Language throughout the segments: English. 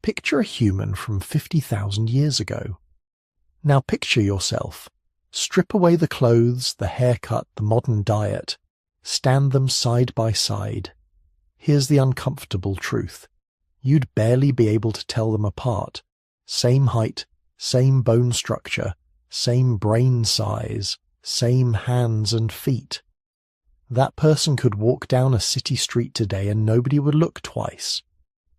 Picture a human from 50,000 years ago. Now picture yourself. Strip away the clothes, the haircut, the modern diet. Stand them side by side. Here's the uncomfortable truth. You'd barely be able to tell them apart. Same height, same bone structure, same brain size, same hands and feet. That person could walk down a city street today and nobody would look twice.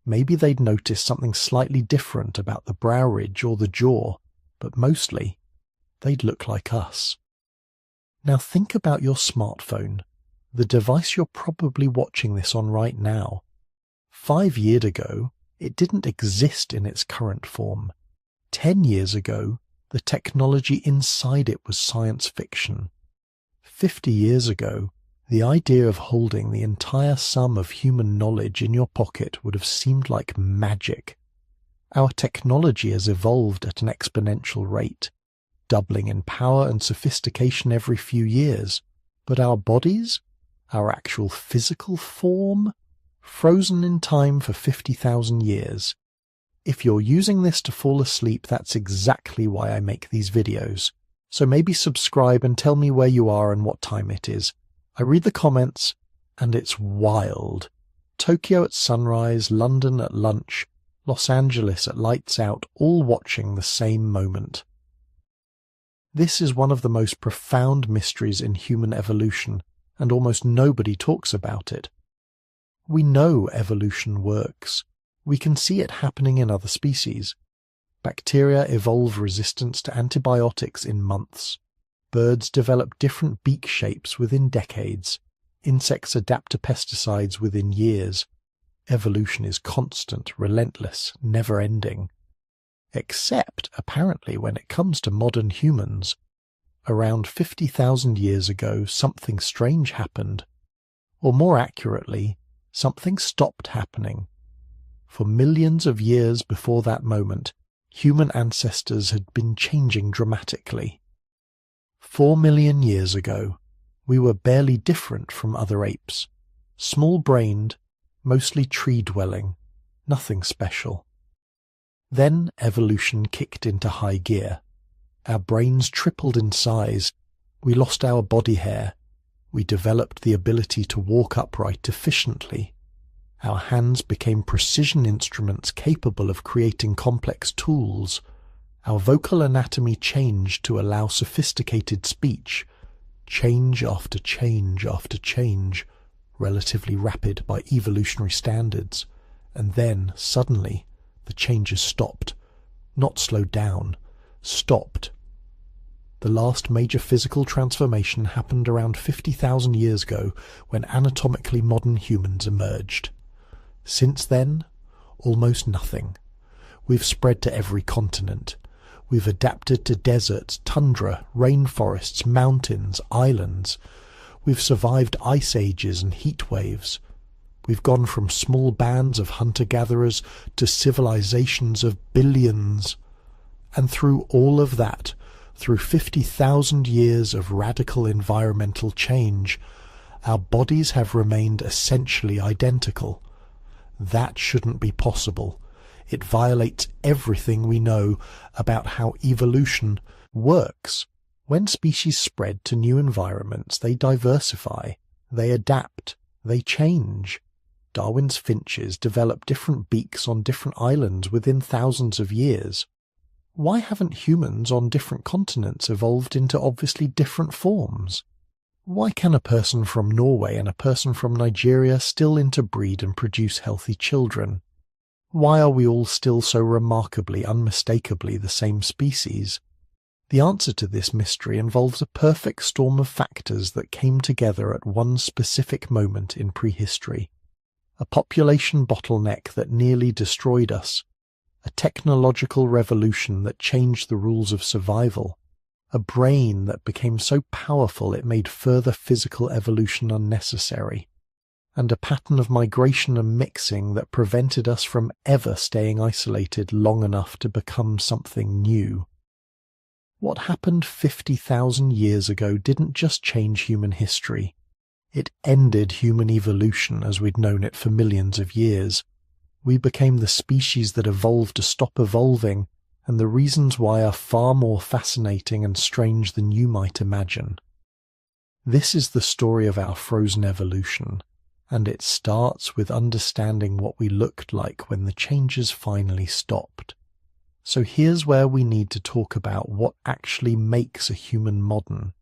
Maybe they'd notice something slightly different about the brow ridge or the jaw, but mostly, they'd look like us. Now think about your smartphone, the device you're probably watching this on right now. 5 years ago, it didn't exist in its current form. 10 years ago, the technology inside it was science fiction. 50 years ago, the idea of holding the entire sum of human knowledge in your pocket would have seemed like magic. Our technology has evolved at an exponential rate, doubling in power and sophistication every few years. But our bodies, our actual physical form, frozen in time for 50,000 years. If you're using this to fall asleep, that's exactly why I make these videos. So maybe subscribe and tell me where you are and what time it is. I read the comments, and it's wild. Tokyo at sunrise, London at lunch, Los Angeles at lights out, all watching the same moment. This is one of the most profound mysteries in human evolution, and almost nobody talks about it. We know evolution works. We can see it happening in other species. Bacteria evolve resistance to antibiotics in months. Birds develop different beak shapes within decades. Insects adapt to pesticides within years. Evolution is constant, relentless, never-ending. Except, apparently, when it comes to modern humans. Around 50,000 years ago, something strange happened. Or more accurately, something stopped happening. For millions of years before that moment, human ancestors had been changing dramatically. 4 million years ago, we were barely different from other apes. Small-brained, mostly tree-dwelling, nothing special. Then evolution kicked into high gear. Our brains tripled in size. We lost our body hair. We developed the ability to walk upright efficiently. Our hands became precision instruments capable of creating complex tools. Our vocal anatomy changed to allow sophisticated speech, change after change after change, relatively rapid by evolutionary standards, and then, suddenly, the changes stopped. Not slowed down, stopped. The last major physical transformation happened around 50,000 years ago when anatomically modern humans emerged. Since then, almost nothing. We've spread to every continent. We've adapted to deserts, tundra, rainforests, mountains, islands. We've survived ice ages and heat waves. We've gone from small bands of hunter-gatherers to civilizations of billions. And through all of that, through 50,000 years of radical environmental change, our bodies have remained essentially identical. That shouldn't be possible. It violates everything we know about how evolution works. When species spread to new environments, they diversify, they adapt, they change. Darwin's finches develop different beaks on different islands within thousands of years. Why haven't humans on different continents evolved into obviously different forms? Why can a person from Norway and a person from Nigeria still interbreed and produce healthy children? Why are we all still so remarkably, unmistakably the same species? The answer to this mystery involves a perfect storm of factors that came together at one specific moment in prehistory. A population bottleneck that nearly destroyed us. A technological revolution that changed the rules of survival. A brain that became so powerful it made further physical evolution unnecessary. And a pattern of migration and mixing that prevented us from ever staying isolated long enough to become something new. What happened 50,000 years ago didn't just change human history. It ended human evolution as we'd known it for millions of years. We became the species that evolved to stop evolving, and the reasons why are far more fascinating and strange than you might imagine. This is the story of our frozen evolution, and it starts with understanding what we looked like when the changes finally stopped. So here's where we need to talk about what actually makes a human modern.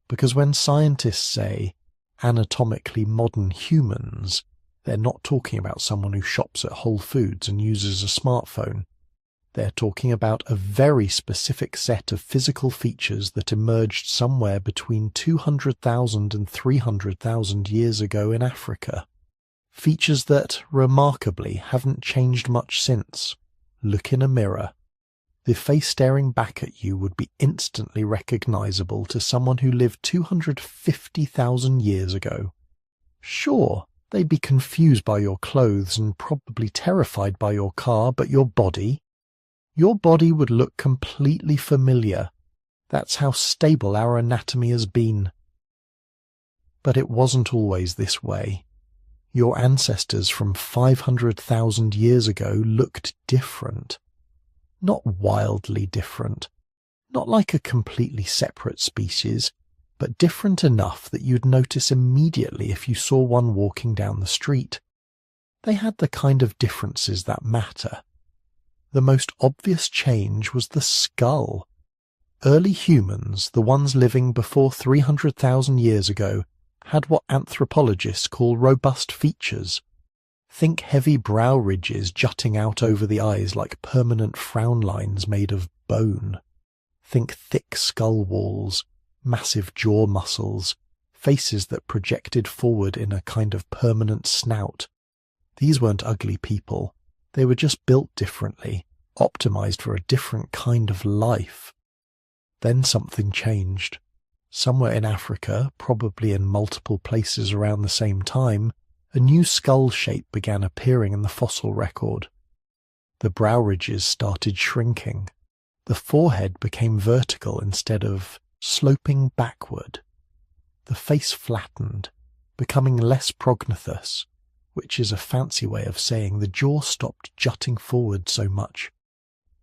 Because when scientists say anatomically modern humans, they're not talking about someone who shops at Whole Foods and uses a smartphone. They're talking about a very specific set of physical features that emerged somewhere between 200,000 and 300,000 years ago in Africa. Features that, remarkably, haven't changed much since. Look in a mirror. The face staring back at you would be instantly recognizable to someone who lived 250,000 years ago. Sure, they'd be confused by your clothes and probably terrified by your car, but your body would look completely familiar. That's how stable our anatomy has been. But it wasn't always this way. Your ancestors from 500,000 years ago looked different. Not wildly different. Not like a completely separate species, but different enough that you'd notice immediately if you saw one walking down the street. They had the kind of differences that matter. The most obvious change was the skull. Early humans, the ones living before 300,000 years ago, had what anthropologists call robust features. Think heavy brow ridges jutting out over the eyes like permanent frown lines made of bone. Think thick skull walls, massive jaw muscles, faces that projected forward in a kind of permanent snout. These weren't ugly people. They were just built differently, optimized for a different kind of life. Then something changed. Somewhere in Africa, probably in multiple places around the same time, a new skull shape began appearing in the fossil record. The brow ridges started shrinking. The forehead became vertical instead of sloping backward. The face flattened, becoming less prognathous, which is a fancy way of saying the jaw stopped jutting forward so much.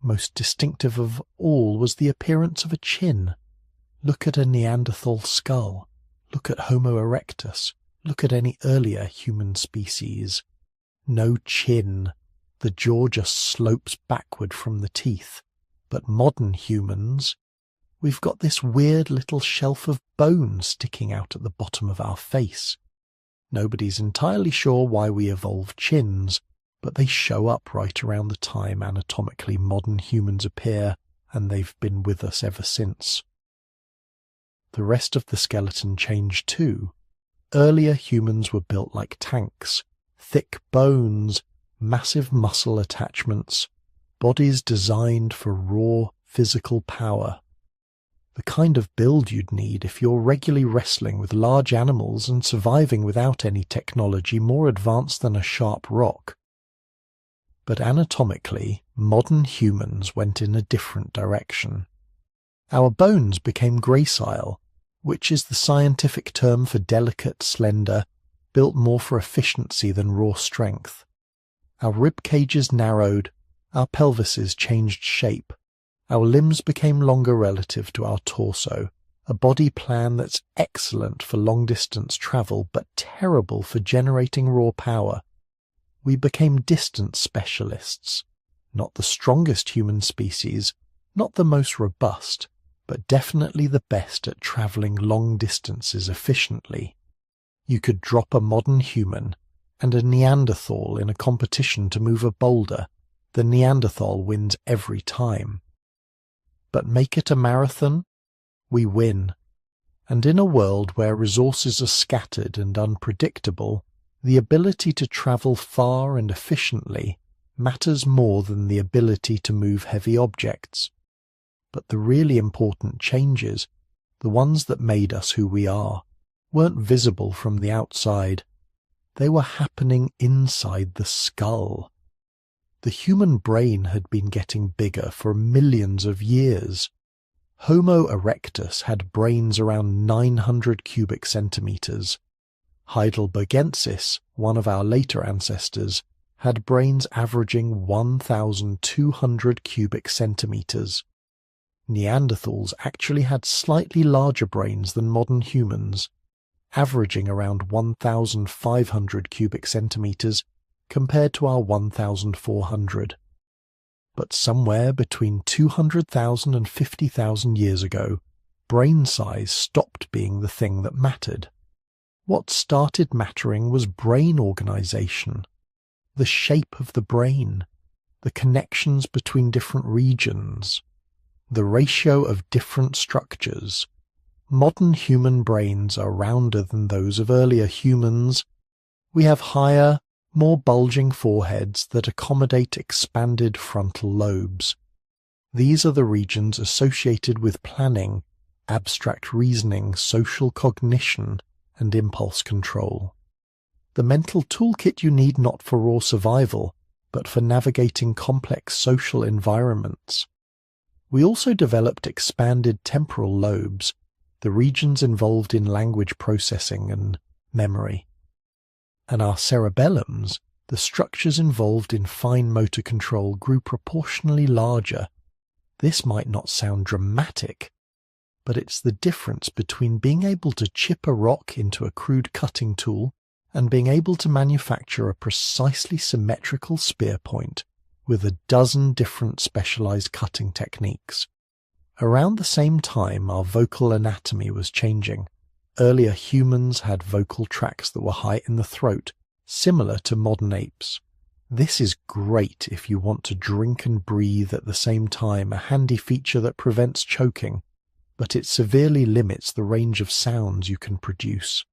Most distinctive of all was the appearance of a chin. Look at a Neanderthal skull. Look at Homo erectus. Look at any earlier human species. No chin. The jaw just slopes backward from the teeth. But modern humans, we've got this weird little shelf of bone sticking out at the bottom of our face. Nobody's entirely sure why we evolved chins, but they show up right around the time anatomically modern humans appear, and they've been with us ever since. The rest of the skeleton changed too. Earlier humans were built like tanks, thick bones, massive muscle attachments, bodies designed for raw physical power. The kind of build you'd need if you're regularly wrestling with large animals and surviving without any technology more advanced than a sharp rock. But anatomically, modern humans went in a different direction. Our bones became gracile, which is the scientific term for delicate, slender, built more for efficiency than raw strength. Our rib cages narrowed, our pelvises changed shape, our limbs became longer relative to our torso, a body plan that's excellent for long-distance travel but terrible for generating raw power. We became distance specialists, not the strongest human species, not the most robust, but definitely the best at travelling long distances efficiently. You could drop a modern human and a Neanderthal in a competition to move a boulder. The Neanderthal wins every time. But make it a marathon, we win. And in a world where resources are scattered and unpredictable, the ability to travel far and efficiently matters more than the ability to move heavy objects. But the really important changes, the ones that made us who we are, weren't visible from the outside. They were happening inside the skull. The human brain had been getting bigger for millions of years. Homo erectus had brains around 900 cubic centimeters. Heidelbergensis, one of our later ancestors, had brains averaging 1,200 cubic centimeters. Neanderthals actually had slightly larger brains than modern humans, averaging around 1,500 cubic centimeters compared to our 1,400. But somewhere between 200,000 and 50,000 years ago, brain size stopped being the thing that mattered. What started mattering was brain organization, the shape of the brain, the connections between different regions, the ratio of different structures. Modern human brains are rounder than those of earlier humans. We have higher, more bulging foreheads that accommodate expanded frontal lobes. These are the regions associated with planning, abstract reasoning, social cognition, and impulse control. The mental toolkit you need not for raw survival, but for navigating complex social environments. We also developed expanded temporal lobes, the regions involved in language processing and memory. And our cerebellums, the structures involved in fine motor control, grew proportionally larger. This might not sound dramatic, but it's the difference between being able to chip a rock into a crude cutting tool and being able to manufacture a precisely symmetrical spear point with a dozen different specialized cutting techniques. Around the same time, our vocal anatomy was changing. Earlier humans had vocal tracts that were high in the throat, similar to modern apes. This is great if you want to drink and breathe at the same time, a handy feature that prevents choking, but it severely limits the range of sounds you can produce.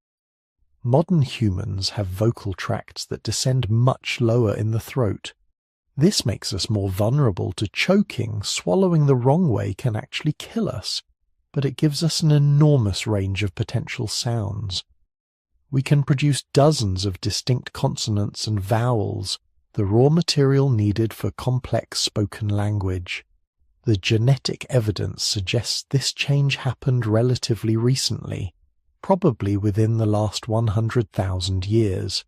Modern humans have vocal tracts that descend much lower in the throat. This makes us more vulnerable to choking. Swallowing the wrong way can actually kill us, but it gives us an enormous range of potential sounds. We can produce dozens of distinct consonants and vowels, the raw material needed for complex spoken language. The genetic evidence suggests this change happened relatively recently, probably within the last 100,000 years.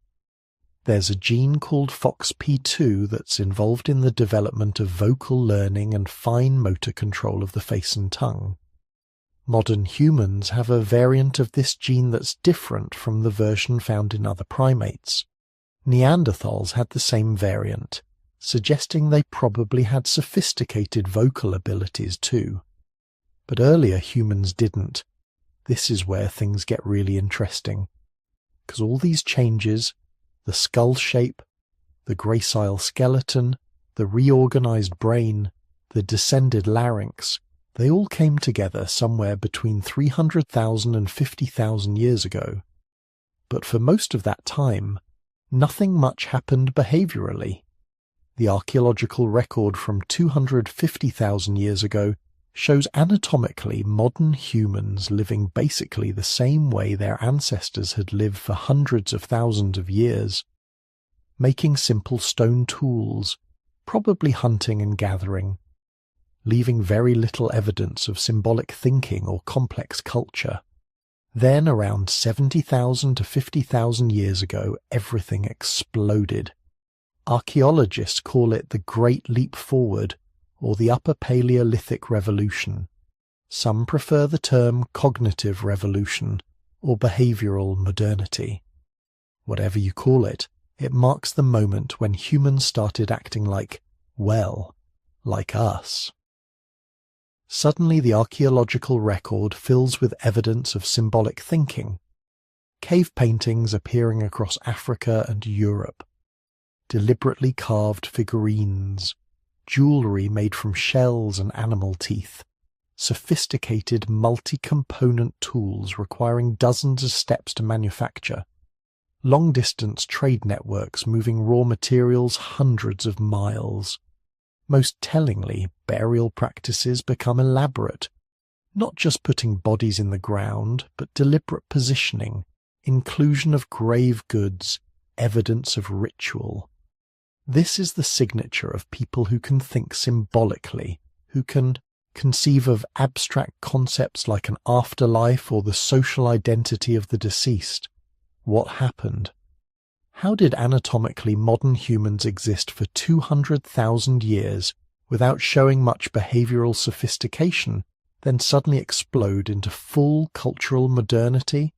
There's a gene called FOXP2 that's involved in the development of vocal learning and fine motor control of the face and tongue. Modern humans have a variant of this gene that's different from the version found in other primates. Neanderthals had the same variant, suggesting they probably had sophisticated vocal abilities too. But earlier humans didn't. This is where things get really interesting, because all these changes, the skull shape, the gracile skeleton, the reorganized brain, the descended larynx, they all came together somewhere between 300,000 and 50,000 years ago. But for most of that time, nothing much happened behaviorally. The archaeological record from 250,000 years ago shows anatomically modern humans living basically the same way their ancestors had lived for hundreds of thousands of years, making simple stone tools, probably hunting and gathering, leaving very little evidence of symbolic thinking or complex culture. Then, around 70,000 to 50,000 years ago, everything exploded. Archaeologists call it the Great Leap Forward, or the Upper Paleolithic Revolution. Some prefer the term cognitive revolution, or behavioral modernity. Whatever you call it, it marks the moment when humans started acting like us. Suddenly the archaeological record fills with evidence of symbolic thinking. Cave paintings appearing across Africa and Europe. Deliberately carved figurines. Jewelry made from shells and animal teeth. Sophisticated multi-component tools requiring dozens of steps to manufacture. Long-distance trade networks moving raw materials hundreds of miles. Most tellingly, burial practices become elaborate, not just putting bodies in the ground, but deliberate positioning, inclusion of grave goods, evidence of ritual. This is the signature of people who can think symbolically, who can conceive of abstract concepts like an afterlife or the social identity of the deceased. What happened? How did anatomically modern humans exist for 200,000 years without showing much behavioral sophistication, then suddenly explode into full cultural modernity?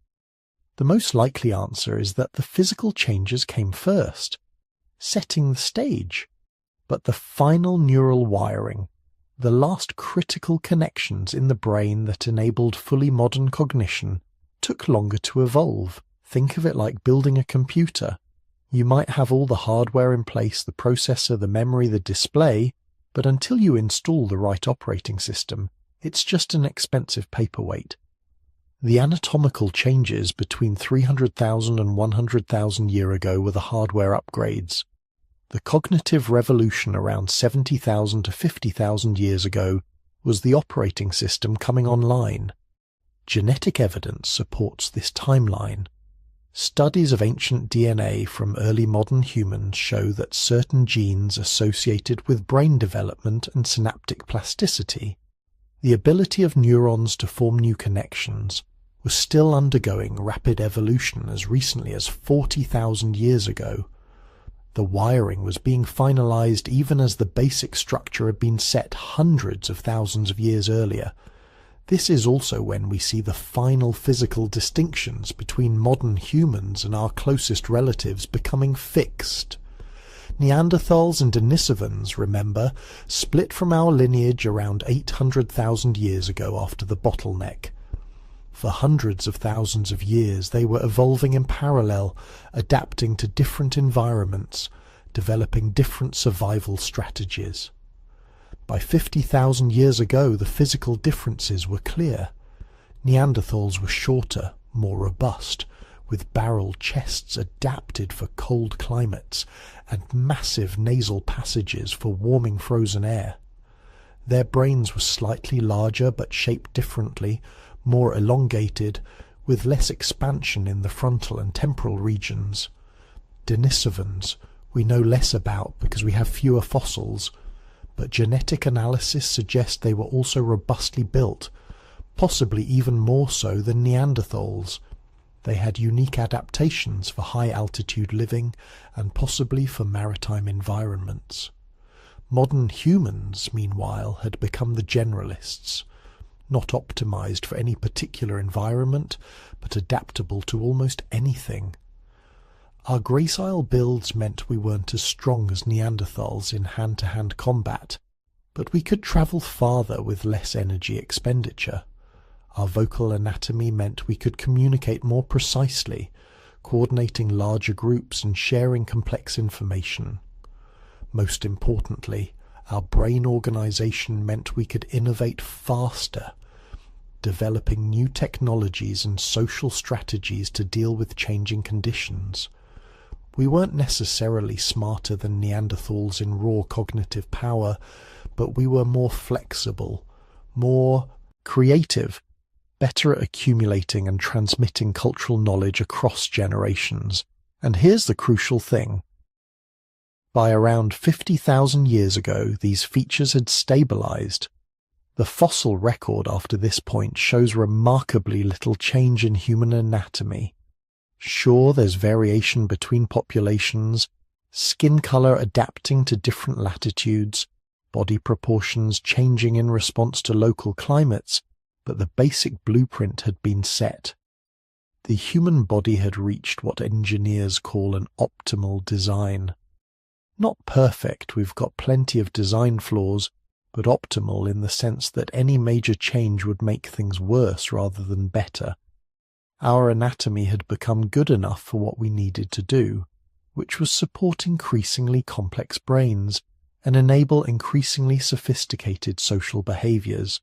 The most likely answer is that the physical changes came first, setting the stage. But the final neural wiring, the last critical connections in the brain that enabled fully modern cognition, took longer to evolve. Think of it like building a computer. You might have all the hardware in place, the processor, the memory, the display, but until you install the right operating system, it's just an expensive paperweight. The anatomical changes between 300,000 and 100,000 years ago were the hardware upgrades. The cognitive revolution around 70,000 to 50,000 years ago was the operating system coming online. Genetic evidence supports this timeline. Studies of ancient DNA from early modern humans show that certain genes associated with brain development and synaptic plasticity, the ability of neurons to form new connections, was still undergoing rapid evolution as recently as 40,000 years ago. The wiring was being finalized even as the basic structure had been set hundreds of thousands of years earlier. This is also when we see the final physical distinctions between modern humans and our closest relatives becoming fixed. Neanderthals and Denisovans, remember, split from our lineage around 800,000 years ago after the bottleneck. For hundreds of thousands of years they were evolving in parallel, adapting to different environments, developing different survival strategies. By 50,000 years ago the physical differences were clear. Neanderthals were shorter, more robust, with barrel chests adapted for cold climates and massive nasal passages for warming frozen air. Their brains were slightly larger but shaped differently, more elongated, with less expansion in the frontal and temporal regions. Denisovans we know less about because we have fewer fossils, but genetic analysis suggests they were also robustly built, possibly even more so than Neanderthals. They had unique adaptations for high-altitude living and possibly for maritime environments. Modern humans, meanwhile, had become the generalists, not optimized for any particular environment, but adaptable to almost anything. Our gracile builds meant we weren't as strong as Neanderthals in hand-to-hand combat, but we could travel farther with less energy expenditure. Our vocal anatomy meant we could communicate more precisely, coordinating larger groups and sharing complex information. Most importantly, our brain organization meant we could innovate faster, developing new technologies and social strategies to deal with changing conditions. We weren't necessarily smarter than Neanderthals in raw cognitive power, but we were more flexible, more creative, better at accumulating and transmitting cultural knowledge across generations. And here's the crucial thing. By around 50,000 years ago, these features had stabilized. The fossil record after this point shows remarkably little change in human anatomy. Sure, there's variation between populations, skin color adapting to different latitudes, body proportions changing in response to local climates, but the basic blueprint had been set. The human body had reached what engineers call an optimal design. Not perfect, we've got plenty of design flaws, but optimal in the sense that any major change would make things worse rather than better. Our anatomy had become good enough for what we needed to do, which was support increasingly complex brains and enable increasingly sophisticated social behaviors.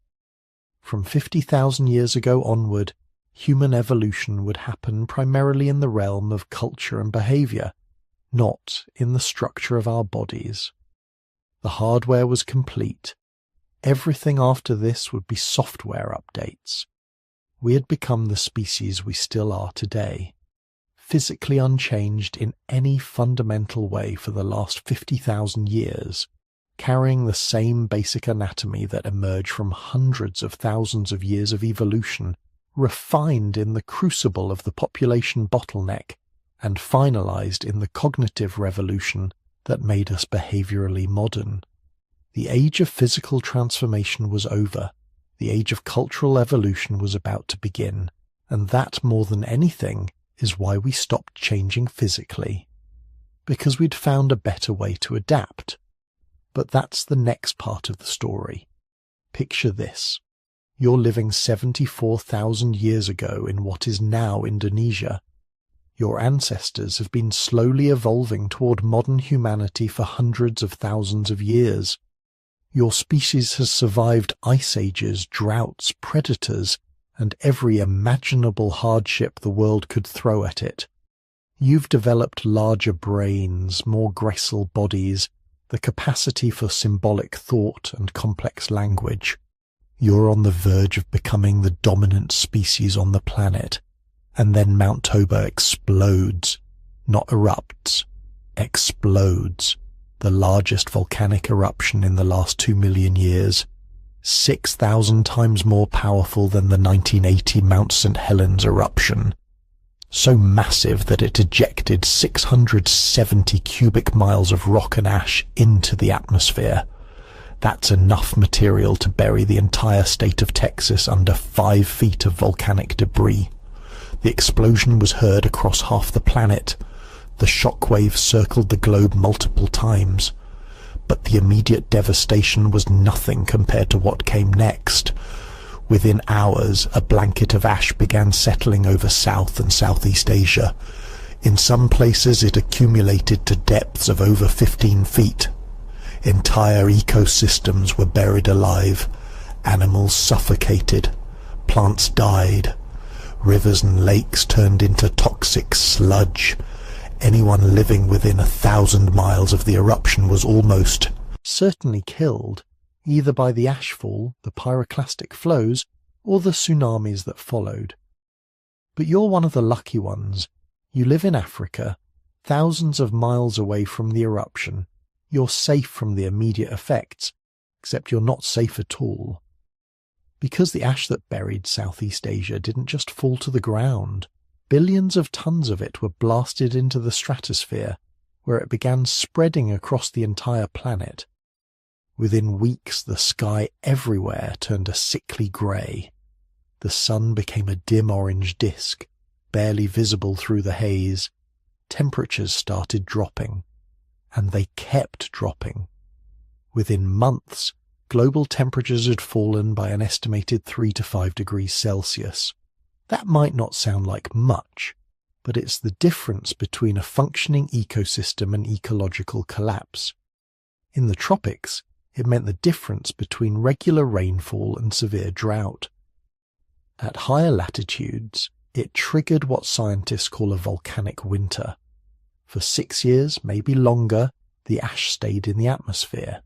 From 50,000 years ago onward, human evolution would happen primarily in the realm of culture and behavior, not in the structure of our bodies. The hardware was complete. Everything after this would be software updates. We had become the species we still are today, physically unchanged in any fundamental way for the last 50,000 years, carrying the same basic anatomy that emerged from hundreds of thousands of years of evolution, refined in the crucible of the population bottleneck, and finalized in the cognitive revolution that made us behaviorally modern. The age of physical transformation was over. The age of cultural evolution was about to begin, and that, more than anything, is why we stopped changing physically. Because we'd found a better way to adapt. But that's the next part of the story. Picture this. You're living 74,000 years ago in what is now Indonesia. Your ancestors have been slowly evolving toward modern humanity for hundreds of thousands of years. Your species has survived ice ages, droughts, predators, and every imaginable hardship the world could throw at it. You've developed larger brains, more gracile bodies, the capacity for symbolic thought and complex language. You're on the verge of becoming the dominant species on the planet. And then Mount Toba explodes. Not erupts. Explodes. The largest volcanic eruption in the last 2 million years. 6,000 times more powerful than the 1980 Mount St. Helens eruption. So massive that it ejected 670 cubic miles of rock and ash into the atmosphere. That's enough material to bury the entire state of Texas under 5 feet of volcanic debris. The explosion was heard across half the planet. The shockwave circled the globe multiple times. But the immediate devastation was nothing compared to what came next. Within hours, a blanket of ash began settling over South and Southeast Asia. In some places, it accumulated to depths of over 15 feet. Entire ecosystems were buried alive. Animals suffocated. Plants died. Rivers and lakes turned into toxic sludge. Anyone living within 1,000 miles of the eruption was almost certainly killed, either by the ashfall, the pyroclastic flows, or the tsunamis that followed. But you're one of the lucky ones. You live in Africa, thousands of miles away from the eruption. You're safe from the immediate effects, except you're not safe at all. Because the ash that buried Southeast Asia didn't just fall to the ground. Billions of tons of it were blasted into the stratosphere, where it began spreading across the entire planet. Within weeks, the sky everywhere turned a sickly grey. The sun became a dim orange disk, barely visible through the haze. Temperatures started dropping, and they kept dropping. Within months, global temperatures had fallen by an estimated 3 to 5 degrees Celsius. That might not sound like much, but it's the difference between a functioning ecosystem and ecological collapse. In the tropics, it meant the difference between regular rainfall and severe drought. At higher latitudes, it triggered what scientists call a volcanic winter. For 6 years, maybe longer, the ash stayed in the atmosphere.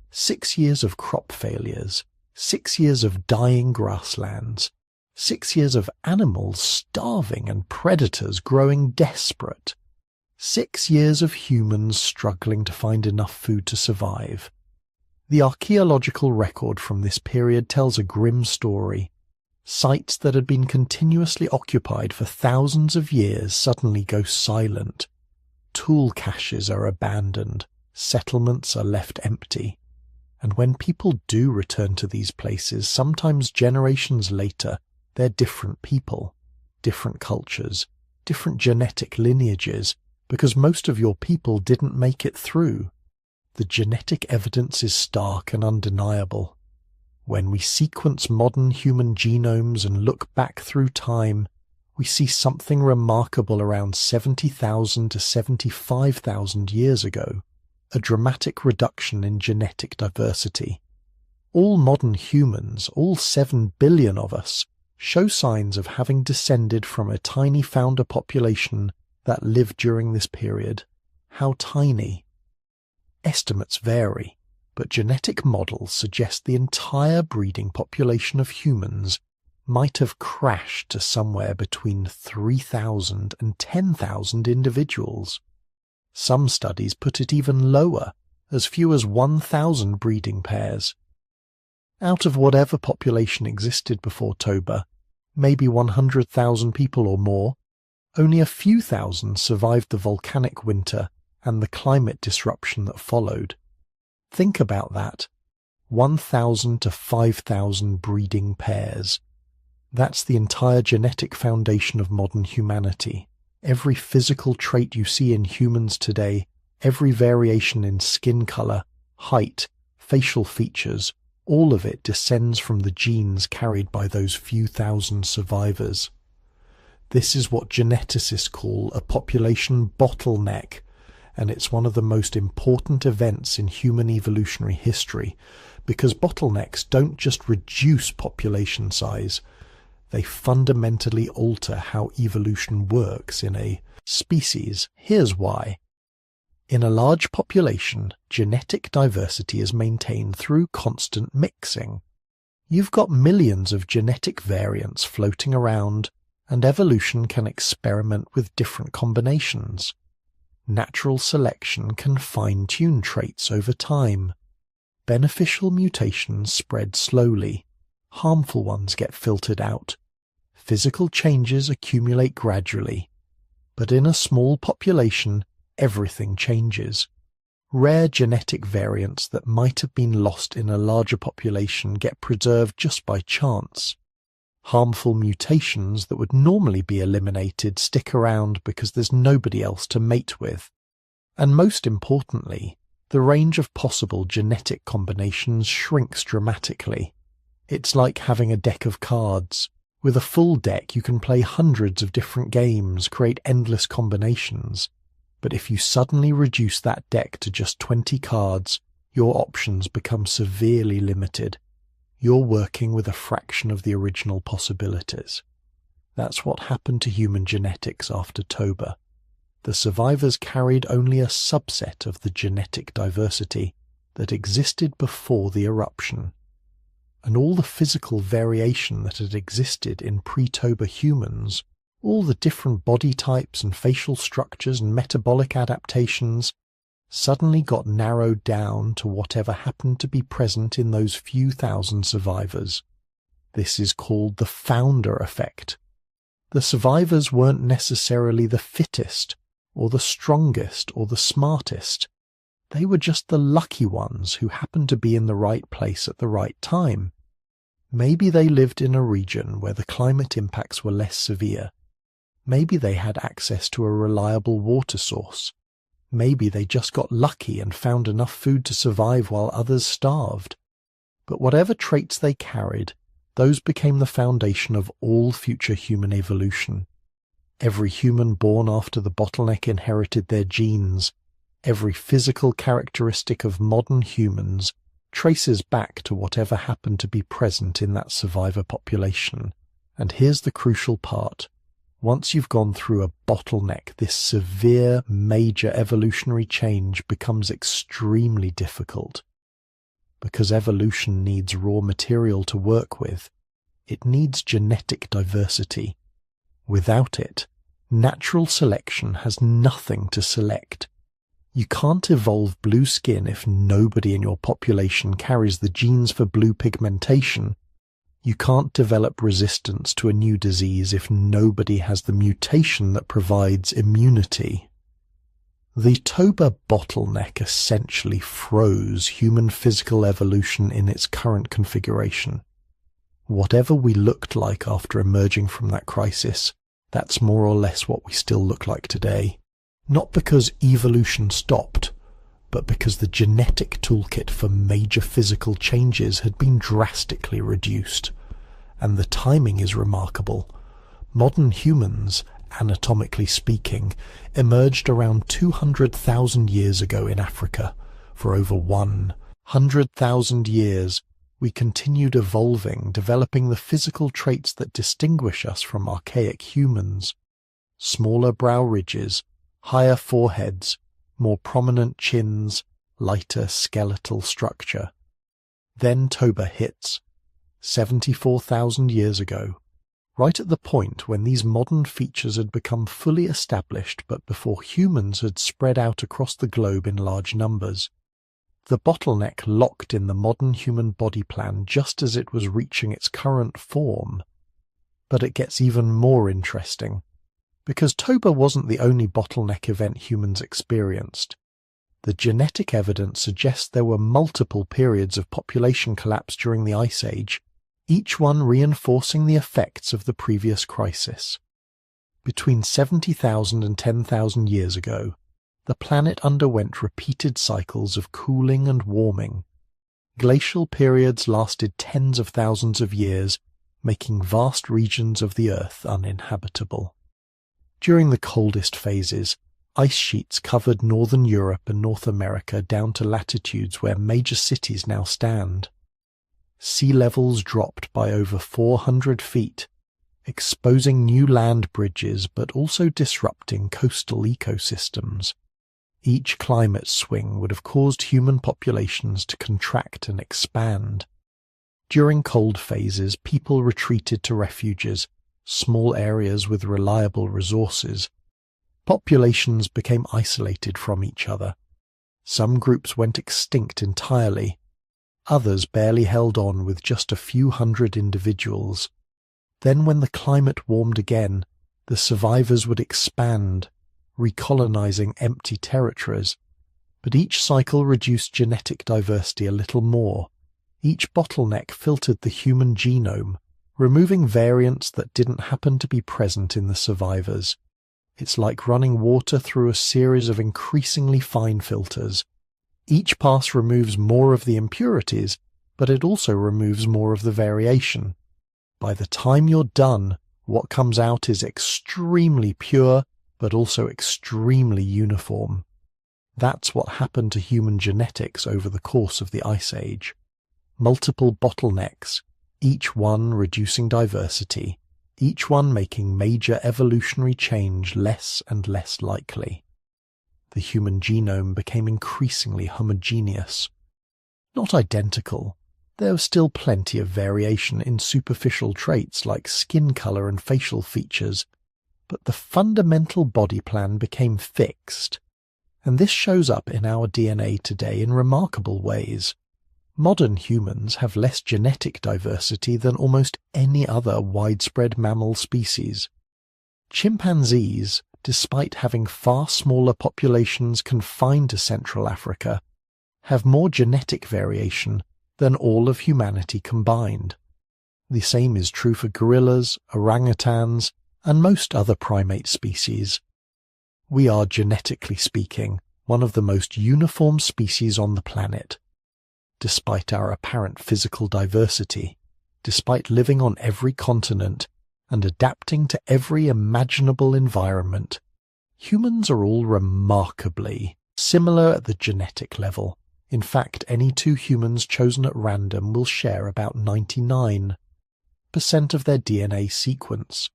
6 years of crop failures, 6 years of dying grasslands, 6 years of animals starving and predators growing desperate. 6 years of humans struggling to find enough food to survive. The archaeological record from this period tells a grim story. Sites that had been continuously occupied for thousands of years suddenly go silent. Tool caches are abandoned. Settlements are left empty. And when people do return to these places, sometimes generations later, they're different people, different cultures, different genetic lineages, because most of your people didn't make it through. The genetic evidence is stark and undeniable. When we sequence modern human genomes and look back through time, we see something remarkable around 70,000 to 75,000 years ago, a dramatic reduction in genetic diversity. All modern humans, all 7 billion of us, show signs of having descended from a tiny founder population that lived during this period. How tiny? Estimates vary, but genetic models suggest the entire breeding population of humans might have crashed to somewhere between 3,000 and 10,000 individuals. Some studies put it even lower, as few as 1,000 breeding pairs. Out of whatever population existed before Toba, maybe 100,000 people or more, Only a few thousand survived the volcanic winter and the climate disruption that followed. Think about that. 1,000 to 5,000 breeding pairs. That's the entire genetic foundation of modern humanity. Every physical trait you see in humans today, every variation in skin color, height, facial features, all of it descends from the genes carried by those few thousand survivors. This is what geneticists call a population bottleneck, and it's one of the most important events in human evolutionary history, because bottlenecks don't just reduce population size, they fundamentally alter how evolution works in a species. Here's why. In a large population, genetic diversity is maintained through constant mixing. You've got millions of genetic variants floating around, and evolution can experiment with different combinations. Natural selection can fine-tune traits over time. Beneficial mutations spread slowly. Harmful ones get filtered out. Physical changes accumulate gradually. But in a small population, everything changes. Rare genetic variants that might have been lost in a larger population get preserved just by chance. Harmful mutations that would normally be eliminated stick around because there's nobody else to mate with. And most importantly, the range of possible genetic combinations shrinks dramatically. It's like having a deck of cards. With a full deck, you can play hundreds of different games, create endless combinations. But if you suddenly reduce that deck to just 20 cards, your options become severely limited. You're working with a fraction of the original possibilities. That's what happened to human genetics after Toba. The survivors carried only a subset of the genetic diversity that existed before the eruption. And all the physical variation that had existed in pre-Toba humans, all the different body types and facial structures and metabolic adaptations, suddenly got narrowed down to whatever happened to be present in those few thousand survivors. This is called the founder effect. The survivors weren't necessarily the fittest, or the strongest, or the smartest. They were just the lucky ones who happened to be in the right place at the right time. Maybe they lived in a region where the climate impacts were less severe. Maybe they had access to a reliable water source. Maybe they just got lucky and found enough food to survive while others starved. But whatever traits they carried, those became the foundation of all future human evolution. Every human born after the bottleneck inherited their genes. Every physical characteristic of modern humans traces back to whatever happened to be present in that survivor population. And here's the crucial part. Once you've gone through a bottleneck, this severe, major evolutionary change becomes extremely difficult. Because evolution needs raw material to work with, it needs genetic diversity. Without it, natural selection has nothing to select. You can't evolve blue skin if nobody in your population carries the genes for blue pigmentation. You can't develop resistance to a new disease if nobody has the mutation that provides immunity. The Toba bottleneck essentially froze human physical evolution in its current configuration. Whatever we looked like after emerging from that crisis, that's more or less what we still look like today. Not because evolution stopped, but because the genetic toolkit for major physical changes had been drastically reduced. And the timing is remarkable. Modern humans, anatomically speaking, emerged around 200,000 years ago in Africa. For over 100,000 years, we continued evolving, developing the physical traits that distinguish us from archaic humans. Smaller brow ridges, higher foreheads, more prominent chins, lighter skeletal structure. Then Toba hits, 74,000 years ago, right at the point when these modern features had become fully established but before humans had spread out across the globe in large numbers. The bottleneck locked in the modern human body plan just as it was reaching its current form. But it gets even more interesting. Because Toba wasn't the only bottleneck event humans experienced. The genetic evidence suggests there were multiple periods of population collapse during the Ice Age, each one reinforcing the effects of the previous crisis. Between 70,000 and 10,000 years ago, the planet underwent repeated cycles of cooling and warming. Glacial periods lasted tens of thousands of years, making vast regions of the Earth uninhabitable. During the coldest phases, ice sheets covered northern Europe and North America down to latitudes where major cities now stand. Sea levels dropped by over 400 feet, exposing new land bridges but also disrupting coastal ecosystems. Each climate swing would have caused human populations to contract and expand. During cold phases, people retreated to refuges, small areas with reliable resources. Populations became isolated from each other. Some groups went extinct entirely. Others barely held on with just a few hundred individuals. Then when the climate warmed again, the survivors would expand, recolonizing empty territories. But each cycle reduced genetic diversity a little more. Each bottleneck filtered the human genome, removing variants that didn't happen to be present in the survivors. It's like running water through a series of increasingly fine filters. Each pass removes more of the impurities, but it also removes more of the variation. By the time you're done, what comes out is extremely pure, but also extremely uniform. That's what happened to human genetics over the course of the Ice Age. Multiple bottlenecks, each one reducing diversity, each one making major evolutionary change less and less likely. The human genome became increasingly homogeneous. Not identical. There was still plenty of variation in superficial traits like skin color and facial features, but the fundamental body plan became fixed. And this shows up in our DNA today in remarkable ways. Modern humans have less genetic diversity than almost any other widespread mammal species. Chimpanzees, despite having far smaller populations confined to Central Africa, have more genetic variation than all of humanity combined. The same is true for gorillas, orangutans, and most other primate species. We are, genetically speaking, one of the most uniform species on the planet. Despite our apparent physical diversity, despite living on every continent and adapting to every imaginable environment, humans are all remarkably similar at the genetic level. In fact, any two humans chosen at random will share about 99% of their DNA sequence.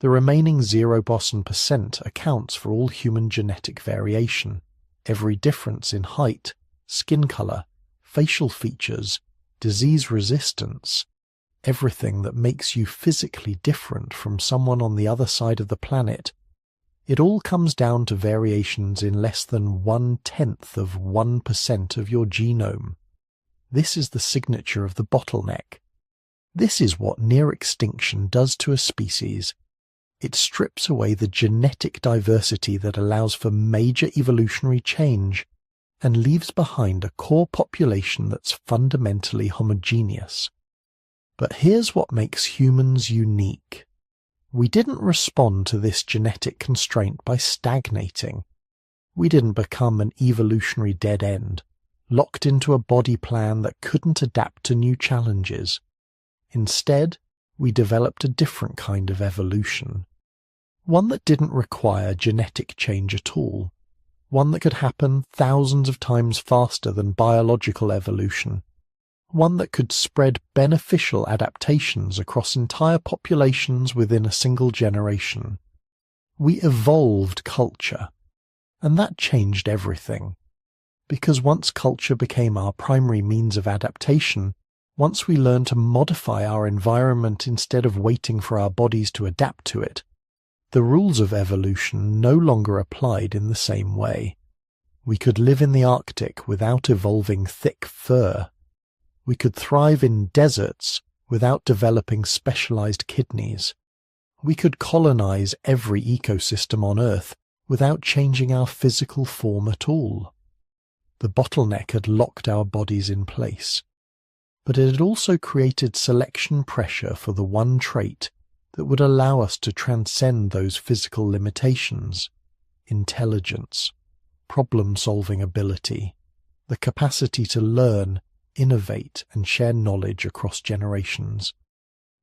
The remaining 0% accounts for all human genetic variation, every difference in height, skin color, facial features, disease resistance, everything that makes you physically different from someone on the other side of the planet. It all comes down to variations in less than 0.1% of your genome. This is the signature of the bottleneck. This is what near extinction does to a species. It strips away the genetic diversity that allows for major evolutionary change and leaves behind a core population that's fundamentally homogeneous. But here's what makes humans unique. We didn't respond to this genetic constraint by stagnating. We didn't become an evolutionary dead end, locked into a body plan that couldn't adapt to new challenges. Instead, we developed a different kind of evolution. One that didn't require genetic change at all. One that could happen thousands of times faster than biological evolution. One that could spread beneficial adaptations across entire populations within a single generation. We evolved culture, and that changed everything. Because once culture became our primary means of adaptation, once we learned to modify our environment instead of waiting for our bodies to adapt to it, the rules of evolution no longer applied in the same way. We could live in the Arctic without evolving thick fur. We could thrive in deserts without developing specialized kidneys. We could colonize every ecosystem on Earth without changing our physical form at all. The bottleneck had locked our bodies in place, but it had also created selection pressure for the one trait that would allow us to transcend those physical limitations: intelligence, problem-solving ability, the capacity to learn, innovate, and share knowledge across generations.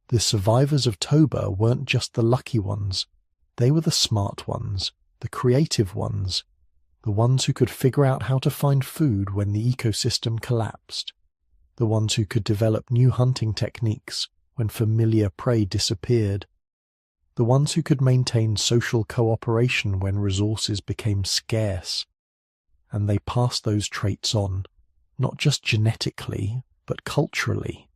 The survivors of Toba weren't just the lucky ones, they were the smart ones, the creative ones, the ones who could figure out how to find food when the ecosystem collapsed, the ones who could develop new hunting techniques when familiar prey disappeared, the ones who could maintain social cooperation when resources became scarce. And they passed those traits on, not just genetically, but culturally,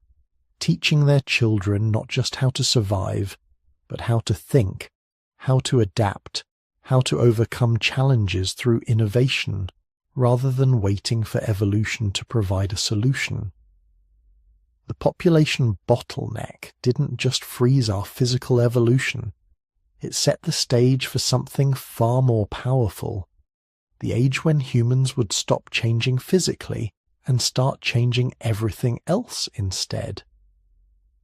teaching their children not just how to survive, but how to think, how to adapt, how to overcome challenges through innovation, rather than waiting for evolution to provide a solution. The population bottleneck didn't just freeze our physical evolution. It set the stage for something far more powerful: the age when humans would stop changing physically and start changing everything else instead.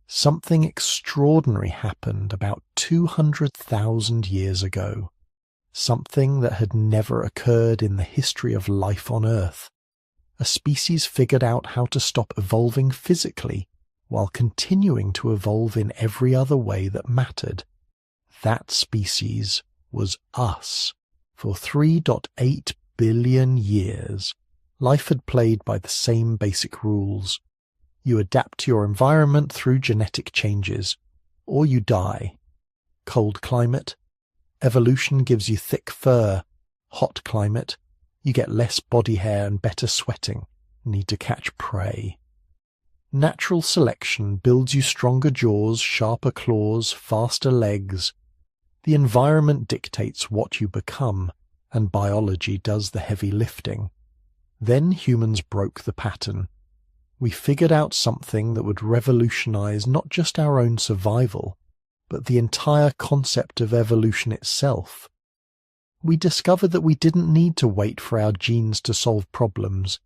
Something extraordinary happened about 200,000 years ago, something that had never occurred in the history of life on Earth. A species figured out how to stop evolving physically while continuing to evolve in every other way that mattered. That species was us. For 3.8 billion years, life had played by the same basic rules. You adapt to your environment through genetic changes, or you die. Cold climate, evolution gives you thick fur. Hot climate, you get less body hair and better sweating, need to catch prey. Natural selection builds you stronger jaws, sharper claws, faster legs. The environment dictates what you become, and biology does the heavy lifting. Then humans broke the pattern. We figured out something that would revolutionize not just our own survival, but the entire concept of evolution itself. We discovered that we didn't need to wait for our genes to solve problems.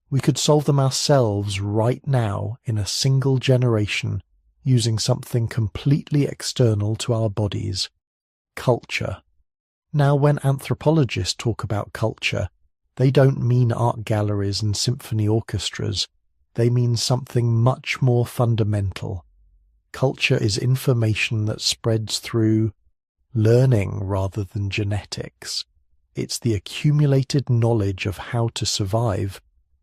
We could solve them ourselves right now in a single generation, using something completely external to our bodies: culture. Now, when anthropologists talk about culture, they don't mean art galleries and symphony orchestras. They mean something much more fundamental. Culture is information that spreads through learning rather than genetics. It's the accumulated knowledge of how to survive,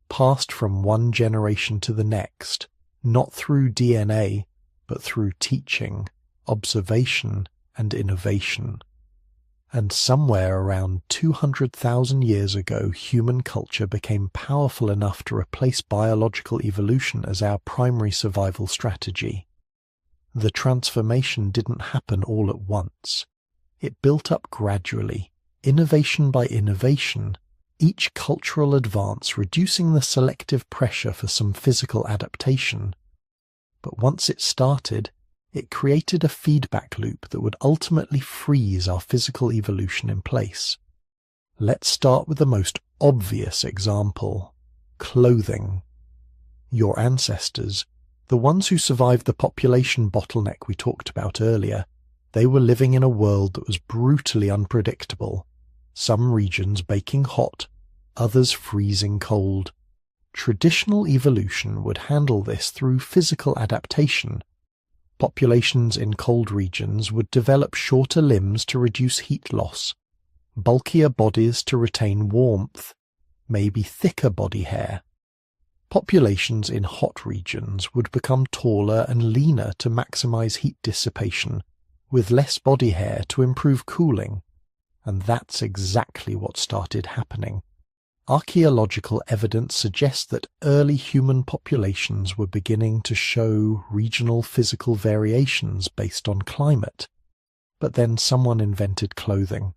passed from one generation to the next, not through DNA, but through teaching, observation, and innovation. And somewhere around 200,000 years ago, human culture became powerful enough to replace biological evolution as our primary survival strategy. The transformation didn't happen all at once. It built up gradually, innovation by innovation, each cultural advance reducing the selective pressure for some physical adaptation. But once it started, it created a feedback loop that would ultimately freeze our physical evolution in place. Let's start with the most obvious example: clothing. Your ancestors, the ones who survived the population bottleneck we talked about earlier, they were living in a world that was brutally unpredictable. Some regions baking hot, others freezing cold. Traditional evolution would handle this through physical adaptation. Populations in cold regions would develop shorter limbs to reduce heat loss, bulkier bodies to retain warmth, maybe thicker body hair. Populations in hot regions would become taller and leaner to maximize heat dissipation, with less body hair to improve cooling. And that's exactly what started happening. Archaeological evidence suggests that early human populations were beginning to show regional physical variations based on climate. But then someone invented clothing.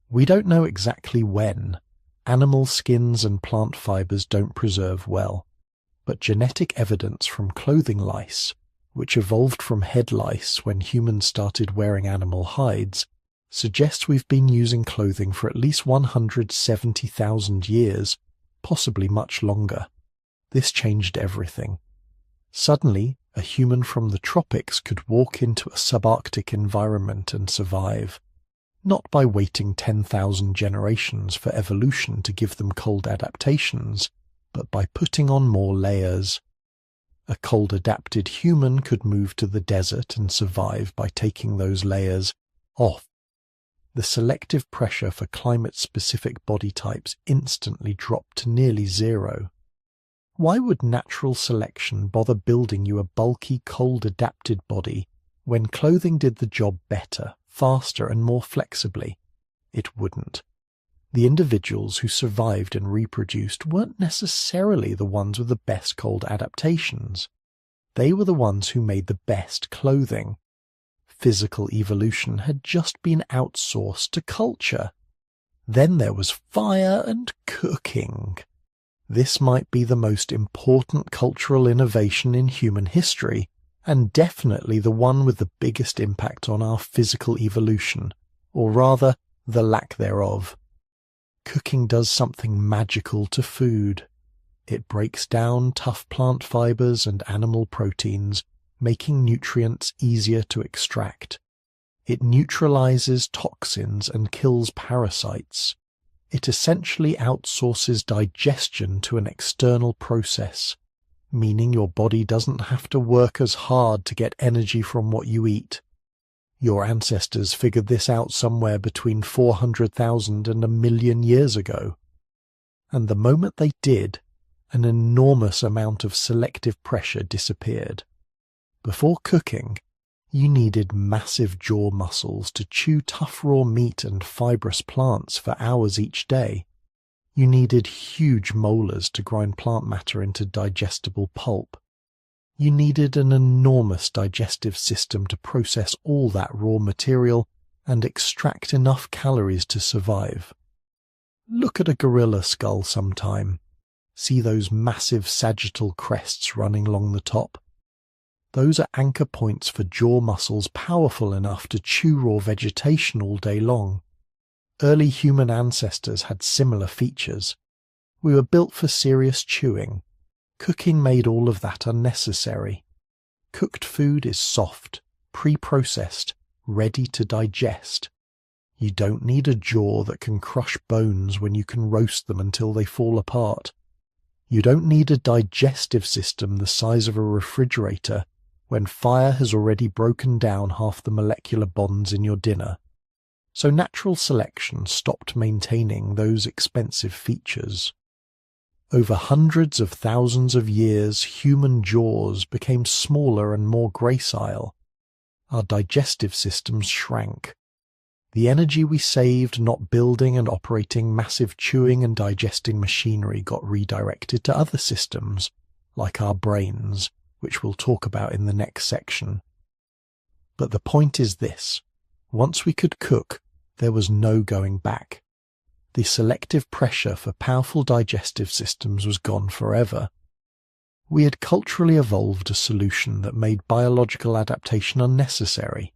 We don't know exactly when. Animal skins and plant fibers don't preserve well. But genetic evidence from clothing lice, which evolved from head lice when humans started wearing animal hides, suggests we've been using clothing for at least 170,000 years, possibly much longer. This changed everything. Suddenly, a human from the tropics could walk into a subarctic environment and survive, not by waiting 10,000 generations for evolution to give them cold adaptations, but by putting on more layers. A cold-adapted human could move to the desert and survive by taking those layers off. The selective pressure for climate-specific body types instantly dropped to nearly zero. Why would natural selection bother building you a bulky, cold-adapted body when clothing did the job better, faster, and more flexibly? It wouldn't. The individuals who survived and reproduced weren't necessarily the ones with the best cold adaptations. They were the ones who made the best clothing. Physical evolution had just been outsourced to culture. Then there was fire and cooking. This might be the most important cultural innovation in human history, and definitely the one with the biggest impact on our physical evolution, or rather, the lack thereof. Cooking does something magical to food. It breaks down tough plant fibers and animal proteins, making nutrients easier to extract. It neutralizes toxins and kills parasites. It essentially outsources digestion to an external process, meaning your body doesn't have to work as hard to get energy from what you eat. Your ancestors figured this out somewhere between 400,000 and 1,000,000 years ago. And the moment they did, an enormous amount of selective pressure disappeared. Before cooking, you needed massive jaw muscles to chew tough raw meat and fibrous plants for hours each day. You needed huge molars to grind plant matter into digestible pulp. You needed an enormous digestive system to process all that raw material and extract enough calories to survive. Look at a gorilla skull sometime. See those massive sagittal crests running along the top? Those are anchor points for jaw muscles powerful enough to chew raw vegetation all day long. Early human ancestors had similar features. We were built for serious chewing. Cooking made all of that unnecessary. Cooked food is soft, pre-processed, ready to digest. You don't need a jaw that can crush bones when you can roast them until they fall apart. You don't need a digestive system the size of a refrigerator when fire has already broken down half the molecular bonds in your dinner. So natural selection stopped maintaining those expensive features. Over hundreds of thousands of years, human jaws became smaller and more gracile. Our digestive systems shrank. The energy we saved not building and operating massive chewing and digesting machinery got redirected to other systems, like our brains, which we'll talk about in the next section. But the point is this: once we could cook, there was no going back. The selective pressure for powerful digestive systems was gone forever. We had culturally evolved a solution that made biological adaptation unnecessary.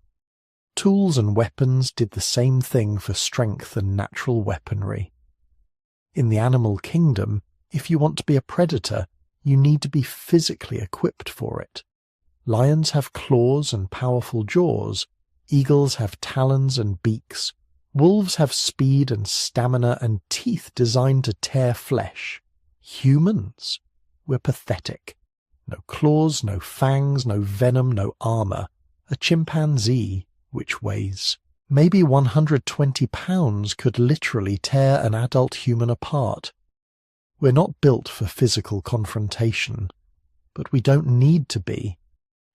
Tools and weapons did the same thing for strength and natural weaponry. In the animal kingdom, if you want to be a predator, you need to be physically equipped for it. Lions have claws and powerful jaws. Eagles have talons and beaks. Wolves have speed and stamina and teeth designed to tear flesh. Humans? We're pathetic. No claws, no fangs, no venom, no armor. A chimpanzee, which weighs maybe 120 pounds, could literally tear an adult human apart. We're not built for physical confrontation, but we don't need to be,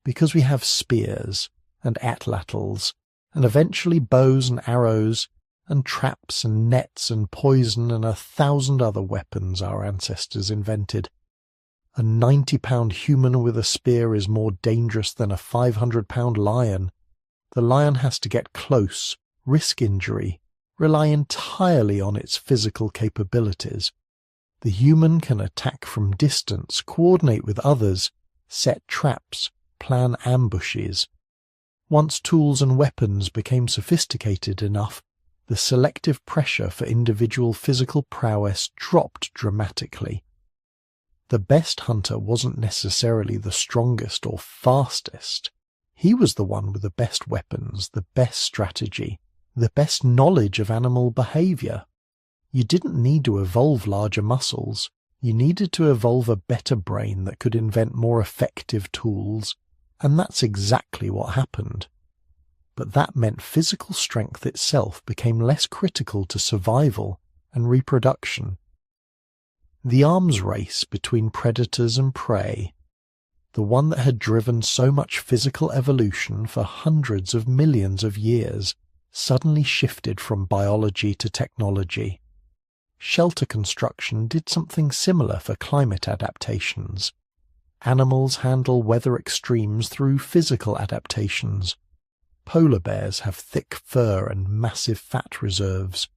because we have spears and atlatls, and eventually bows and arrows, and traps and nets and poison and 1,000 other weapons our ancestors invented. A 90-pound human with a spear is more dangerous than a 500-pound lion. The lion has to get close, risk injury, rely entirely on its physical capabilities. The human can attack from distance, coordinate with others, set traps, plan ambushes. Once tools and weapons became sophisticated enough, the selective pressure for individual physical prowess dropped dramatically. The best hunter wasn't necessarily the strongest or fastest. He was the one with the best weapons, the best strategy, the best knowledge of animal behavior. You didn't need to evolve larger muscles. You needed to evolve a better brain that could invent more effective tools, and that's exactly what happened. But that meant physical strength itself became less critical to survival and reproduction. The arms race between predators and prey, the one that had driven so much physical evolution for hundreds of millions of years, suddenly shifted from biology to technology. Shelter construction did something similar for climate adaptations. Animals handle weather extremes through physical adaptations. Polar bears have thick fur and massive fat reserves.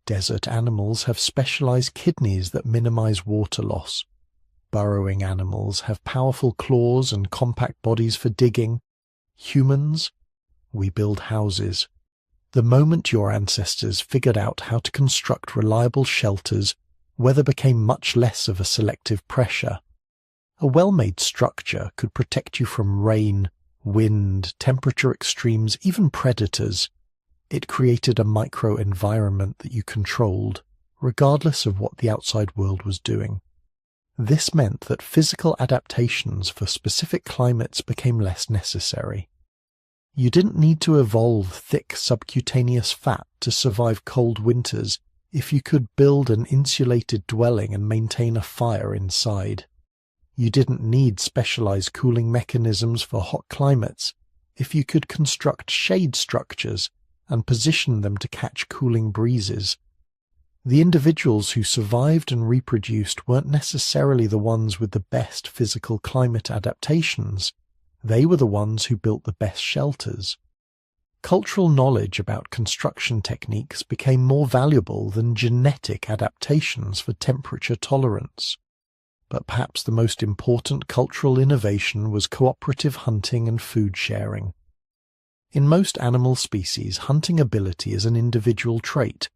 Desert animals have specialized kidneys that minimize water loss. Burrowing animals have powerful claws and compact bodies for digging. Humans, we build houses. The moment your ancestors figured out how to construct reliable shelters, weather became much less of a selective pressure. A well-made structure could protect you from rain, wind, temperature extremes, even predators. It created a micro-environment that you controlled, regardless of what the outside world was doing. This meant that physical adaptations for specific climates became less necessary. You didn't need to evolve thick subcutaneous fat to survive cold winters if you could build an insulated dwelling and maintain a fire inside. You didn't need specialized cooling mechanisms for hot climates if you could construct shade structures and position them to catch cooling breezes. The individuals who survived and reproduced weren't necessarily the ones with the best physical climate adaptations. They were the ones who built the best shelters. Cultural knowledge about construction techniques became more valuable than genetic adaptations for temperature tolerance. But perhaps the most important cultural innovation was cooperative hunting and food sharing. In most animal species, hunting ability is an individual trait.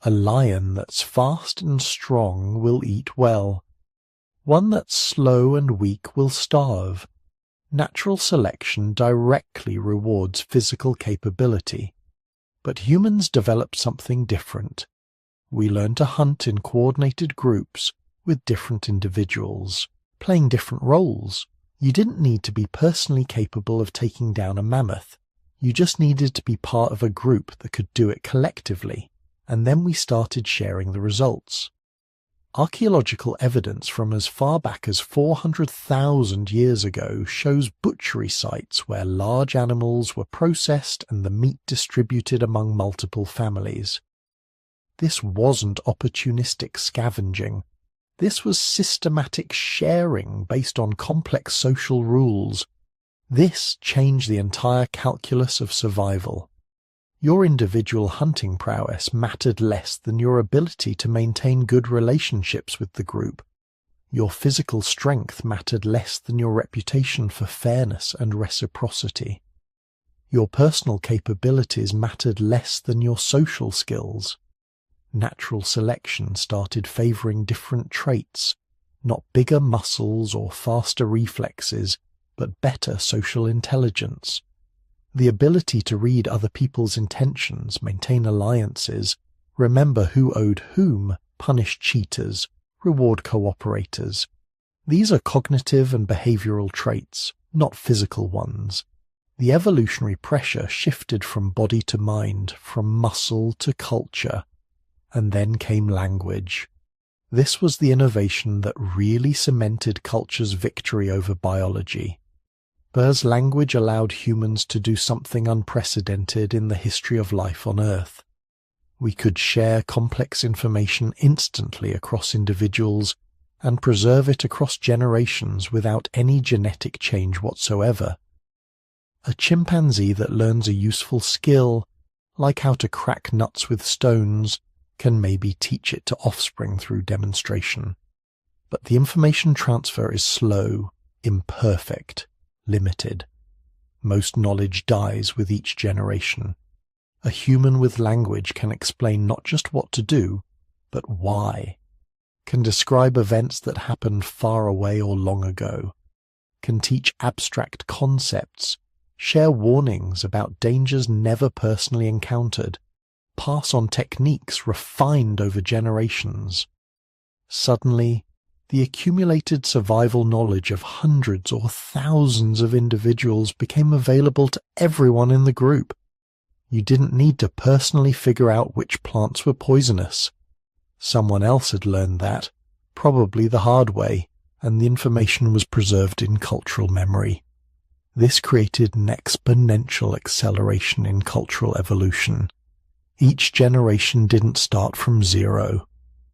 A lion that's fast and strong will eat well. One that's slow and weak will starve. Natural selection directly rewards physical capability. But humans developed something different. We learn to hunt in coordinated groups with different individuals, playing different roles. You didn't need to be personally capable of taking down a mammoth. You just needed to be part of a group that could do it collectively, and then we started sharing the results. Archaeological evidence from as far back as 400,000 years ago shows butchery sites where large animals were processed and the meat distributed among multiple families. This wasn't opportunistic scavenging. This was systematic sharing based on complex social rules. This changed the entire calculus of survival. Your individual hunting prowess mattered less than your ability to maintain good relationships with the group. Your physical strength mattered less than your reputation for fairness and reciprocity. Your personal capabilities mattered less than your social skills. Natural selection started favoring different traits, not bigger muscles or faster reflexes, but better social intelligence. The ability to read other people's intentions, maintain alliances, remember who owed whom, punish cheaters, reward cooperators. These are cognitive and behavioral traits, not physical ones. The evolutionary pressure shifted from body to mind, from muscle to culture, and then came language. This was the innovation that really cemented culture's victory over biology. Burr's language allowed humans to do something unprecedented in the history of life on Earth. We could share complex information instantly across individuals and preserve it across generations without any genetic change whatsoever. A chimpanzee that learns a useful skill, like how to crack nuts with stones, can maybe teach it to offspring through demonstration. But the information transfer is slow, imperfect, limited. Most knowledge dies with each generation. A human with language can explain not just what to do, but why. Can describe events that happened far away or long ago. Can teach abstract concepts, share warnings about dangers never personally encountered, pass on techniques refined over generations. Suddenly, the accumulated survival knowledge of hundreds or thousands of individuals became available to everyone in the group. You didn't need to personally figure out which plants were poisonous. Someone else had learned that, probably the hard way, and the information was preserved in cultural memory. This created an exponential acceleration in cultural evolution. Each generation didn't start from zero.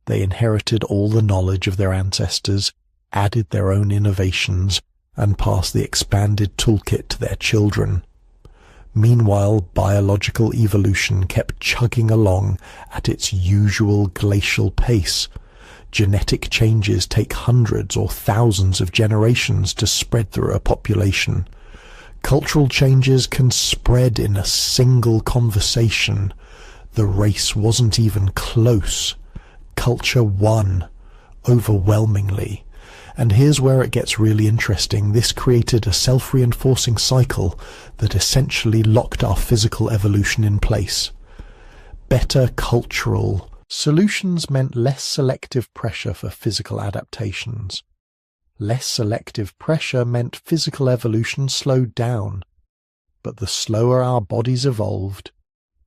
They inherited all the knowledge of their ancestors, added their own innovations, and passed the expanded toolkit to their children. Meanwhile, biological evolution kept chugging along at its usual glacial pace. Genetic changes take hundreds or thousands of generations to spread through a population. Cultural changes can spread in a single conversation. The race wasn't even close. Culture won, overwhelmingly. And here's where it gets really interesting. This created a self-reinforcing cycle that essentially locked our physical evolution in place. Better cultural solutions meant less selective pressure for physical adaptations. Less selective pressure meant physical evolution slowed down. But the slower our bodies evolved,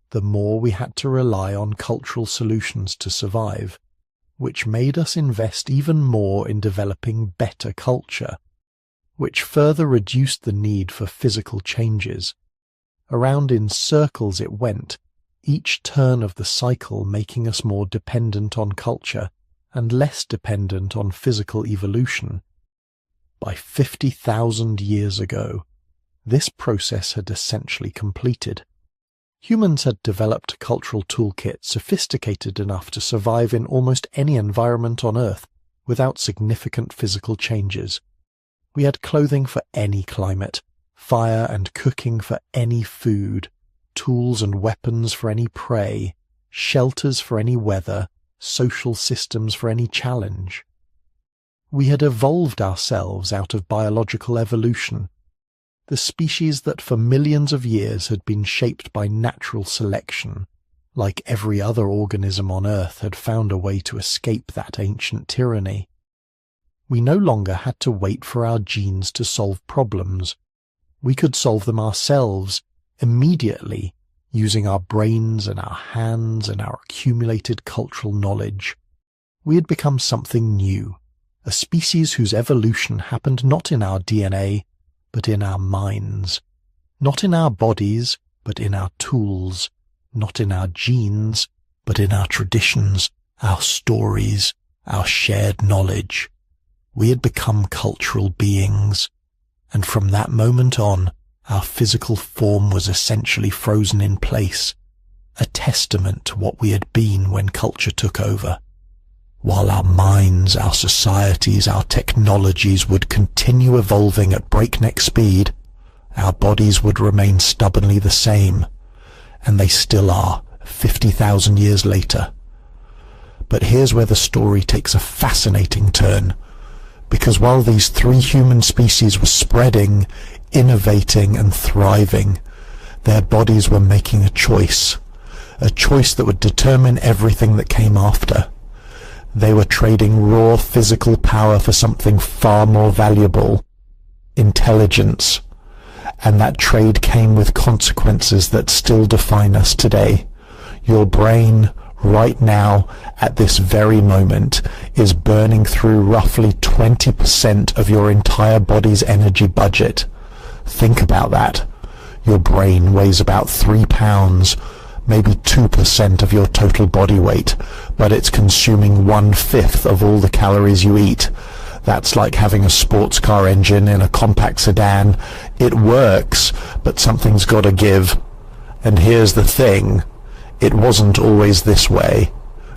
the more we had to rely on cultural solutions to survive, which made us invest even more in developing better culture, which further reduced the need for physical changes. Around in circles it went, each turn of the cycle making us more dependent on culture and less dependent on physical evolution. By 50,000 years ago, this process had essentially completed. Humans had developed a cultural toolkit sophisticated enough to survive in almost any environment on Earth without significant physical changes. We had clothing for any climate, fire and cooking for any food, tools and weapons for any prey, shelters for any weather, social systems for any challenge. We had evolved ourselves out of biological evolution. The species that for millions of years had been shaped by natural selection, like every other organism on Earth, had found a way to escape that ancient tyranny. We no longer had to wait for our genes to solve problems. We could solve them ourselves, immediately, using our brains and our hands and our accumulated cultural knowledge. We had become something new, a species whose evolution happened not in our DNA, but in our minds. Not in our bodies, but in our tools. Not in our genes, but in our traditions, our stories, our shared knowledge. We had become cultural beings, and from that moment on, our physical form was essentially frozen in place, a testament to what we had been when culture took over. While our minds, our societies, our technologies would continue evolving at breakneck speed, our bodies would remain stubbornly the same, and they still are, 50,000 years later. But here's where the story takes a fascinating turn, because while these three human species were spreading, innovating, and thriving, their bodies were making a choice that would determine everything that came after. They were trading raw physical power for something far more valuable, intelligence, and that trade came with consequences that still define us today. Your brain, right now, at this very moment, is burning through roughly 20% of your entire body's energy budget. Think about that. Your brain weighs about 3 pounds, maybe 2% of your total body weight, but it's consuming 1/5 of all the calories you eat. That's like having a sports car engine in a compact sedan. It works, but something's got to give. And here's the thing, it wasn't always this way.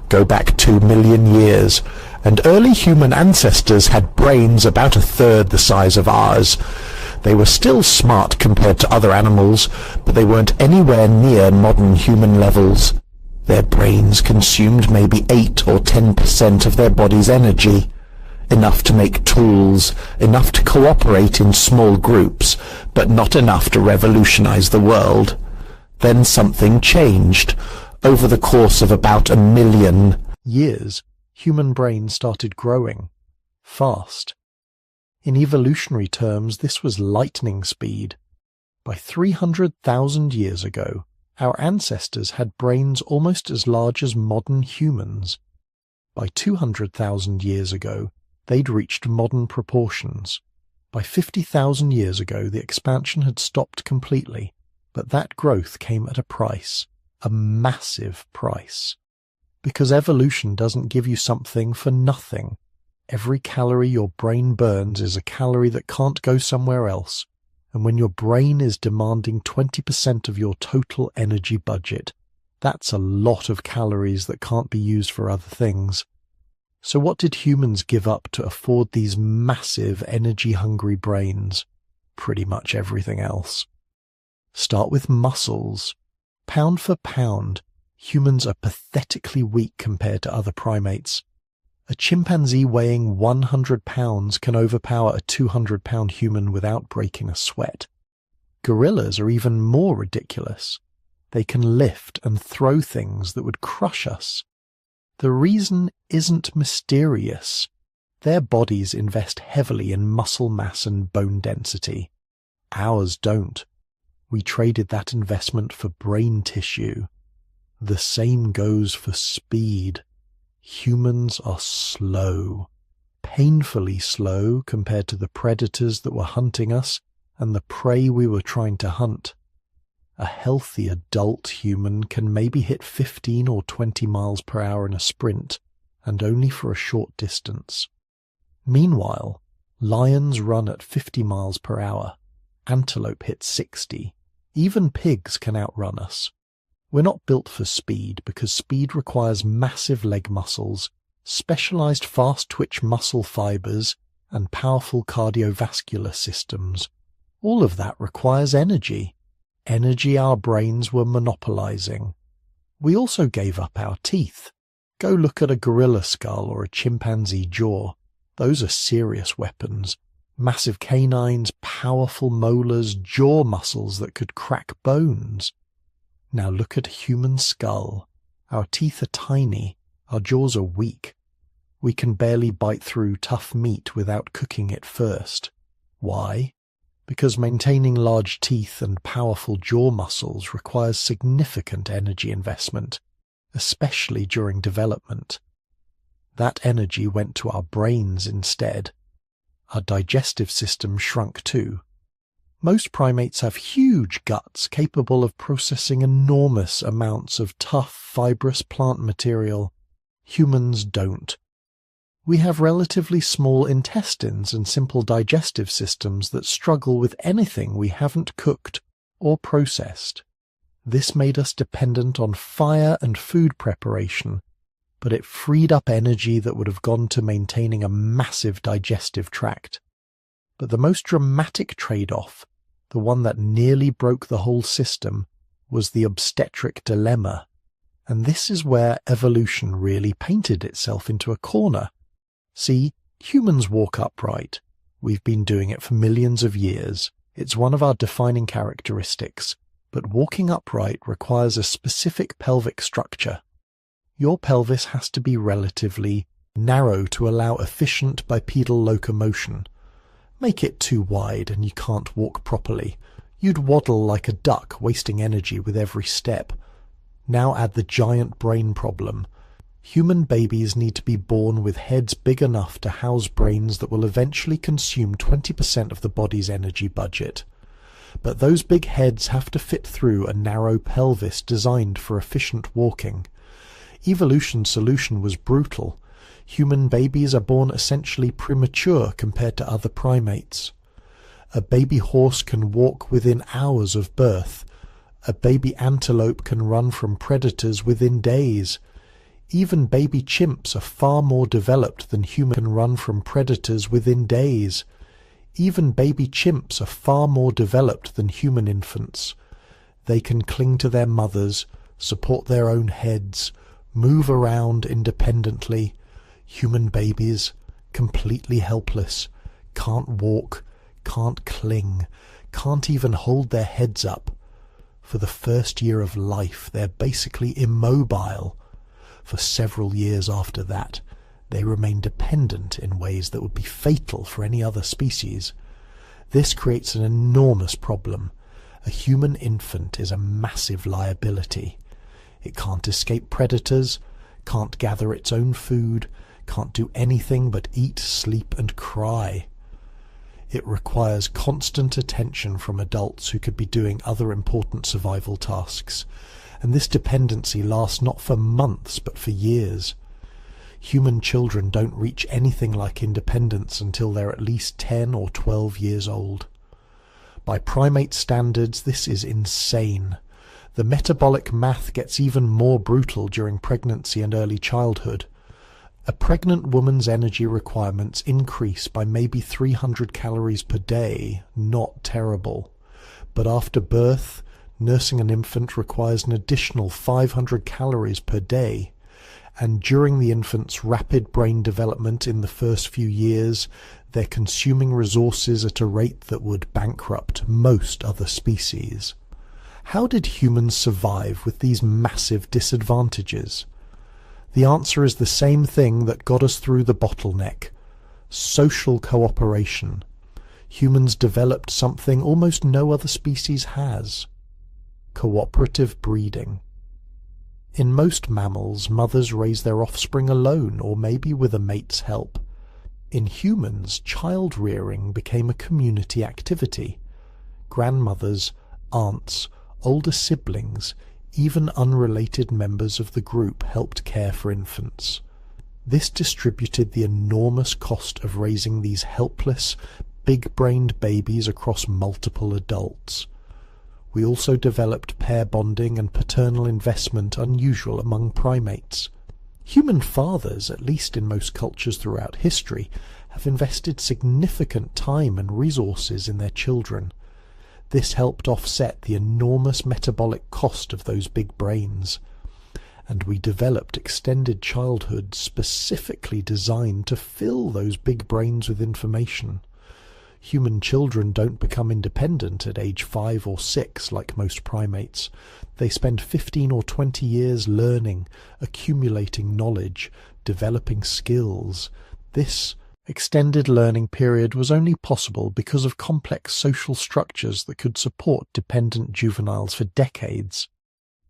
Go back 2 million years, and early human ancestors had brains about 1/3 the size of ours. They were still smart compared to other animals, but they weren't anywhere near modern human levels. Their brains consumed maybe 8 or 10% of their body's energy. Enough to make tools, enough to cooperate in small groups, but not enough to revolutionize the world. Then something changed. Over the course of about 1 million years, human brains started growing. Fast. In evolutionary terms, this was lightning speed. By 300,000 years ago, our ancestors had brains almost as large as modern humans. By 200,000 years ago, they'd reached modern proportions. By 50,000 years ago, the expansion had stopped completely, but that growth came at a price, a massive price. Because evolution doesn't give you something for nothing. Every calorie your brain burns is a calorie that can't go somewhere else, and when your brain is demanding 20% of your total energy budget, that's a lot of calories that can't be used for other things. So what did humans give up to afford these massive energy-hungry brains? Pretty much everything else. Start with muscles. Pound for pound, humans are pathetically weak compared to other primates. A chimpanzee weighing 100 pounds can overpower a 200-pound human without breaking a sweat. Gorillas are even more ridiculous. They can lift and throw things that would crush us. The reason isn't mysterious. Their bodies invest heavily in muscle mass and bone density. Ours don't. We traded that investment for brain tissue. The same goes for speed. Humans are slow, painfully slow compared to the predators that were hunting us and the prey we were trying to hunt. A healthy adult human can maybe hit 15 or 20 miles per hour in a sprint, and only for a short distance. Meanwhile, lions run at 50 miles per hour, antelope hits 60, even pigs can outrun us. We're not built for speed because speed requires massive leg muscles, specialized fast-twitch muscle fibers, and powerful cardiovascular systems. All of that requires energy. Energy our brains were monopolizing. We also gave up our teeth. Go look at a gorilla skull or a chimpanzee jaw. Those are serious weapons. Massive canines, powerful molars, jaw muscles that could crack bones. Now look at a human skull. Our teeth are tiny. Our jaws are weak. We can barely bite through tough meat without cooking it first. Why? Because maintaining large teeth and powerful jaw muscles requires significant energy investment, especially during development. That energy went to our brains instead. Our digestive system shrunk too. Most primates have huge guts capable of processing enormous amounts of tough, fibrous plant material. Humans don't. We have relatively small intestines and simple digestive systems that struggle with anything we haven't cooked or processed. This made us dependent on fire and food preparation, but it freed up energy that would have gone to maintaining a massive digestive tract. But the most dramatic trade-off, the one that nearly broke the whole system, was the obstetric dilemma. And this is where evolution really painted itself into a corner. See, humans walk upright. We've been doing it for millions of years. It's one of our defining characteristics. But walking upright requires a specific pelvic structure. Your pelvis has to be relatively narrow to allow efficient bipedal locomotion. Make it too wide and you can't walk properly. You'd waddle like a duck, wasting energy with every step. Now add the giant brain problem. Human babies need to be born with heads big enough to house brains that will eventually consume 20% of the body's energy budget. But those big heads have to fit through a narrow pelvis designed for efficient walking. Evolution's solution was brutal. Human babies are born essentially premature compared to other primates. A baby horse can walk within hours of birth. A baby antelope can run from predators within days. Even baby chimps are far more developed than humans can run from predators within days. Even baby chimps are far more developed than human infants. They can cling to their mothers, support their own heads, move around independently. Human babies, completely helpless, can't walk, can't cling, can't even hold their heads up. For the first year of life, they're basically immobile. For several years after that, they remain dependent in ways that would be fatal for any other species. This creates an enormous problem. A human infant is a massive liability. It can't escape predators, can't gather its own food, can't do anything but eat, sleep, and cry. It requires constant attention from adults who could be doing other important survival tasks, and this dependency lasts not for months but for years. Human children don't reach anything like independence until they're at least 10 or 12 years old. By primate standards, this is insane. The metabolic math gets even more brutal during pregnancy and early childhood. A pregnant woman's energy requirements increase by maybe 300 calories per day, not terrible. But after birth, nursing an infant requires an additional 500 calories per day. And during the infant's rapid brain development in the first few years, they're consuming resources at a rate that would bankrupt most other species. How did humans survive with these massive disadvantages? The answer is the same thing that got us through the bottleneck: social cooperation. Humans developed something almost no other species has: cooperative breeding. In most mammals, mothers raise their offspring alone or maybe with a mate's help. In humans, child rearing became a community activity. Grandmothers, aunts, older siblings, even unrelated members of the group helped care for infants. This distributed the enormous cost of raising these helpless, big-brained babies across multiple adults. We also developed pair bonding and paternal investment unusual among primates. Human fathers, at least in most cultures throughout history, have invested significant time and resources in their children. This helped offset the enormous metabolic cost of those big brains. And we developed extended childhood specifically designed to fill those big brains with information. Human children don't become independent at age 5 or 6 like most primates. They spend 15 or 20 years learning, accumulating knowledge, developing skills. This extended learning period was only possible because of complex social structures that could support dependent juveniles for decades.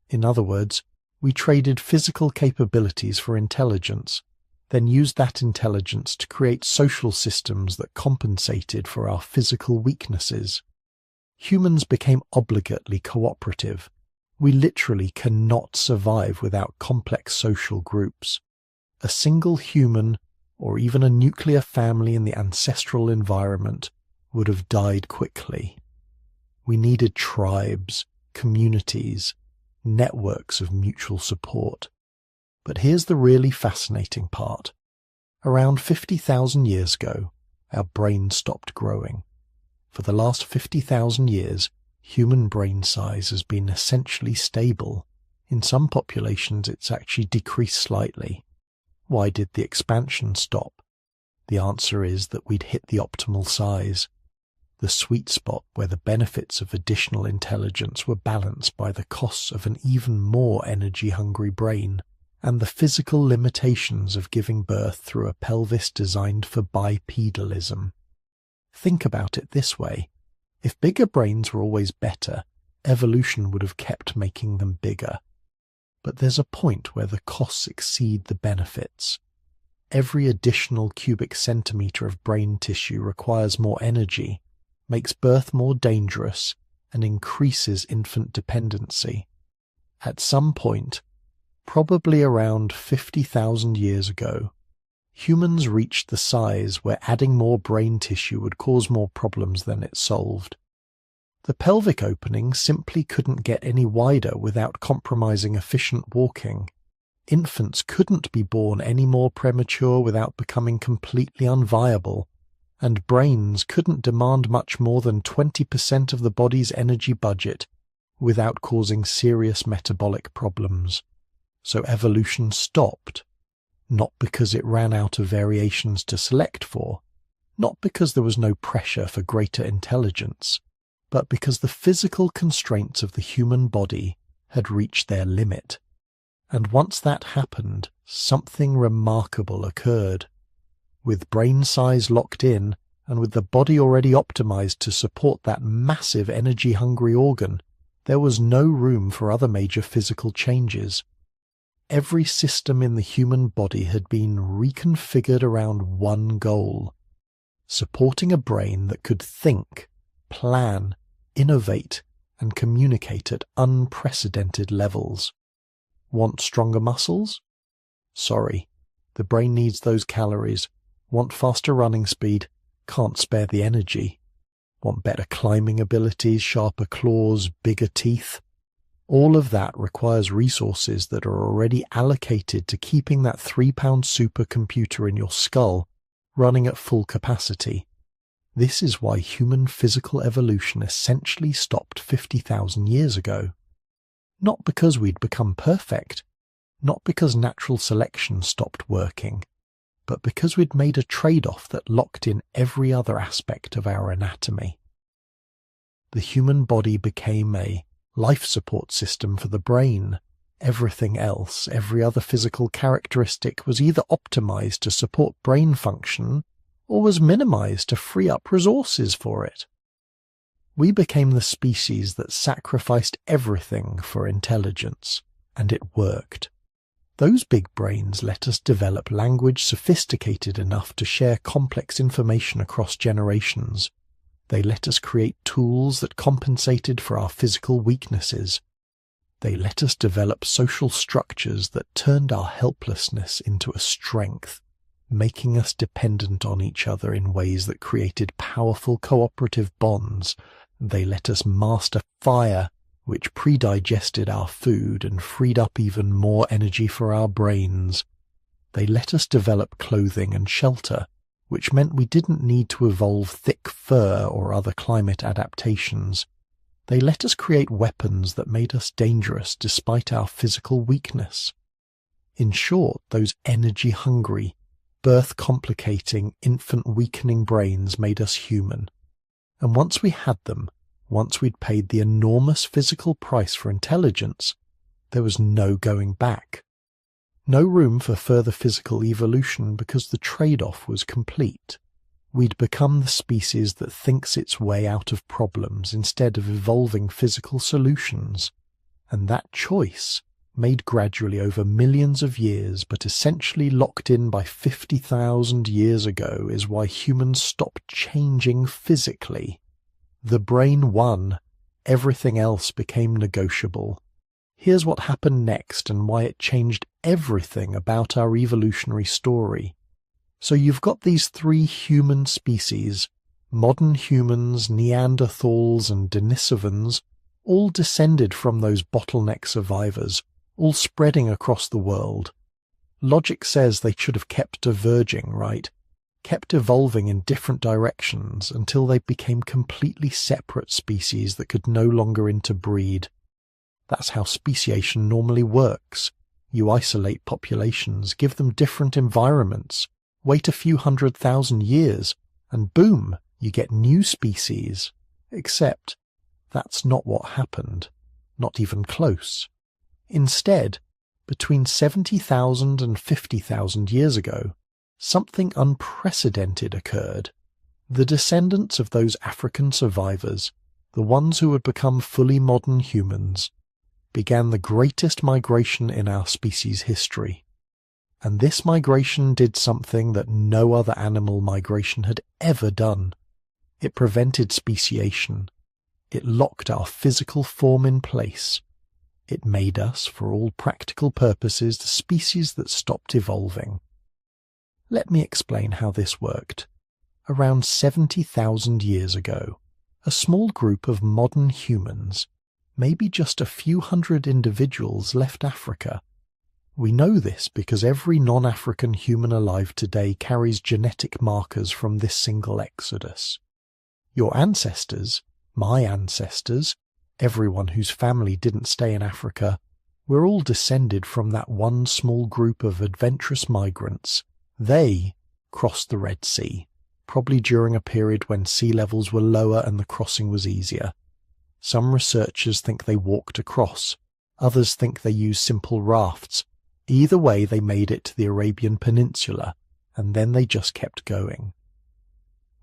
In other words, we traded physical capabilities for intelligence, then used that intelligence to create social systems that compensated for our physical weaknesses. Humans became obligately cooperative. We literally cannot survive without complex social groups. A single human, or even a nuclear family in the ancestral environment, would have died quickly. We needed tribes, communities, networks of mutual support. But here's the really fascinating part. Around 50,000 years ago, our brains stopped growing. For the last 50,000 years, human brain size has been essentially stable. In some populations, it's actually decreased slightly. Why did the expansion stop? The answer is that we'd hit the optimal size, the sweet spot where the benefits of additional intelligence were balanced by the costs of an even more energy-hungry brain, and the physical limitations of giving birth through a pelvis designed for bipedalism. Think about it this way. If bigger brains were always better, evolution would have kept making them bigger. But there's a point where the costs exceed the benefits. Every additional cubic centimetre of brain tissue requires more energy, makes birth more dangerous, and increases infant dependency. At some point, probably around 50,000 years ago, humans reached the size where adding more brain tissue would cause more problems than it solved. The pelvic opening simply couldn't get any wider without compromising efficient walking. Infants couldn't be born any more premature without becoming completely unviable, and brains couldn't demand much more than 20% of the body's energy budget without causing serious metabolic problems. So evolution stopped, not because it ran out of variations to select for, not because there was no pressure for greater intelligence, but because the physical constraints of the human body had reached their limit. And once that happened, something remarkable occurred. With brain size locked in, and with the body already optimized to support that massive energy-hungry organ, there was no room for other major physical changes. Every system in the human body had been reconfigured around one goal: supporting a brain that could think, plan, innovate, and communicate at unprecedented levels. Want stronger muscles? Sorry, the brain needs those calories. Want faster running speed? Can't spare the energy. Want better climbing abilities, sharper claws, bigger teeth? All of that requires resources that are already allocated to keeping that 3-pound supercomputer in your skull running at full capacity. This is why human physical evolution essentially stopped 50,000 years ago. Not because we'd become perfect, not because natural selection stopped working, but because we'd made a trade-off that locked in every other aspect of our anatomy. The human body became a life support system for the brain. Everything else, every other physical characteristic, was either optimized to support brain function or was minimized to free up resources for it. We became the species that sacrificed everything for intelligence, and it worked. Those big brains let us develop language sophisticated enough to share complex information across generations. They let us create tools that compensated for our physical weaknesses. They let us develop social structures that turned our helplessness into a strength, making us dependent on each other in ways that created powerful cooperative bonds. They let us master fire, which pre-digested our food and freed up even more energy for our brains. They let us develop clothing and shelter, which meant we didn't need to evolve thick fur or other climate adaptations. They let us create weapons that made us dangerous despite our physical weakness. In short, those energy-hungry, birth-complicating, infant-weakening brains made us human. And once we had them, once we'd paid the enormous physical price for intelligence, there was no going back. No room for further physical evolution because the trade-off was complete. We'd become the species that thinks its way out of problems instead of evolving physical solutions. And that choice, made gradually over millions of years but essentially locked in by 50,000 years ago, is why humans stopped changing physically. The brain won. Everything else became negotiable. Here's what happened next and why it changed everything about our evolutionary story. So you've got these 3 human species, modern humans, Neanderthals and Denisovans, all descended from those bottleneck survivors, all spreading across the world. Logic says they should have kept diverging, right? Kept evolving in different directions until they became completely separate species that could no longer interbreed. That's how speciation normally works. You isolate populations, give them different environments, wait a few 100,000 years, and boom, you get new species. Except, that's not what happened. Not even close. Instead, between 70,000 and 50,000 years ago, something unprecedented occurred. The descendants of those African survivors, the ones who would become fully modern humans, began the greatest migration in our species' history. And this migration did something that no other animal migration had ever done. It prevented speciation. It locked our physical form in place. It made us, for all practical purposes, the species that stopped evolving. Let me explain how this worked. Around 70,000 years ago, a small group of modern humans, maybe just a few hundred individuals, left Africa. We know this because every non-African human alive today carries genetic markers from this single exodus. Your ancestors, my ancestors, everyone whose family didn't stay in Africa, we're all descended from that one small group of adventurous migrants. They crossed the Red Sea, probably during a period when sea levels were lower and the crossing was easier. Some researchers think they walked across, others think they used simple rafts. Either way, they made it to the Arabian Peninsula, and then they just kept going.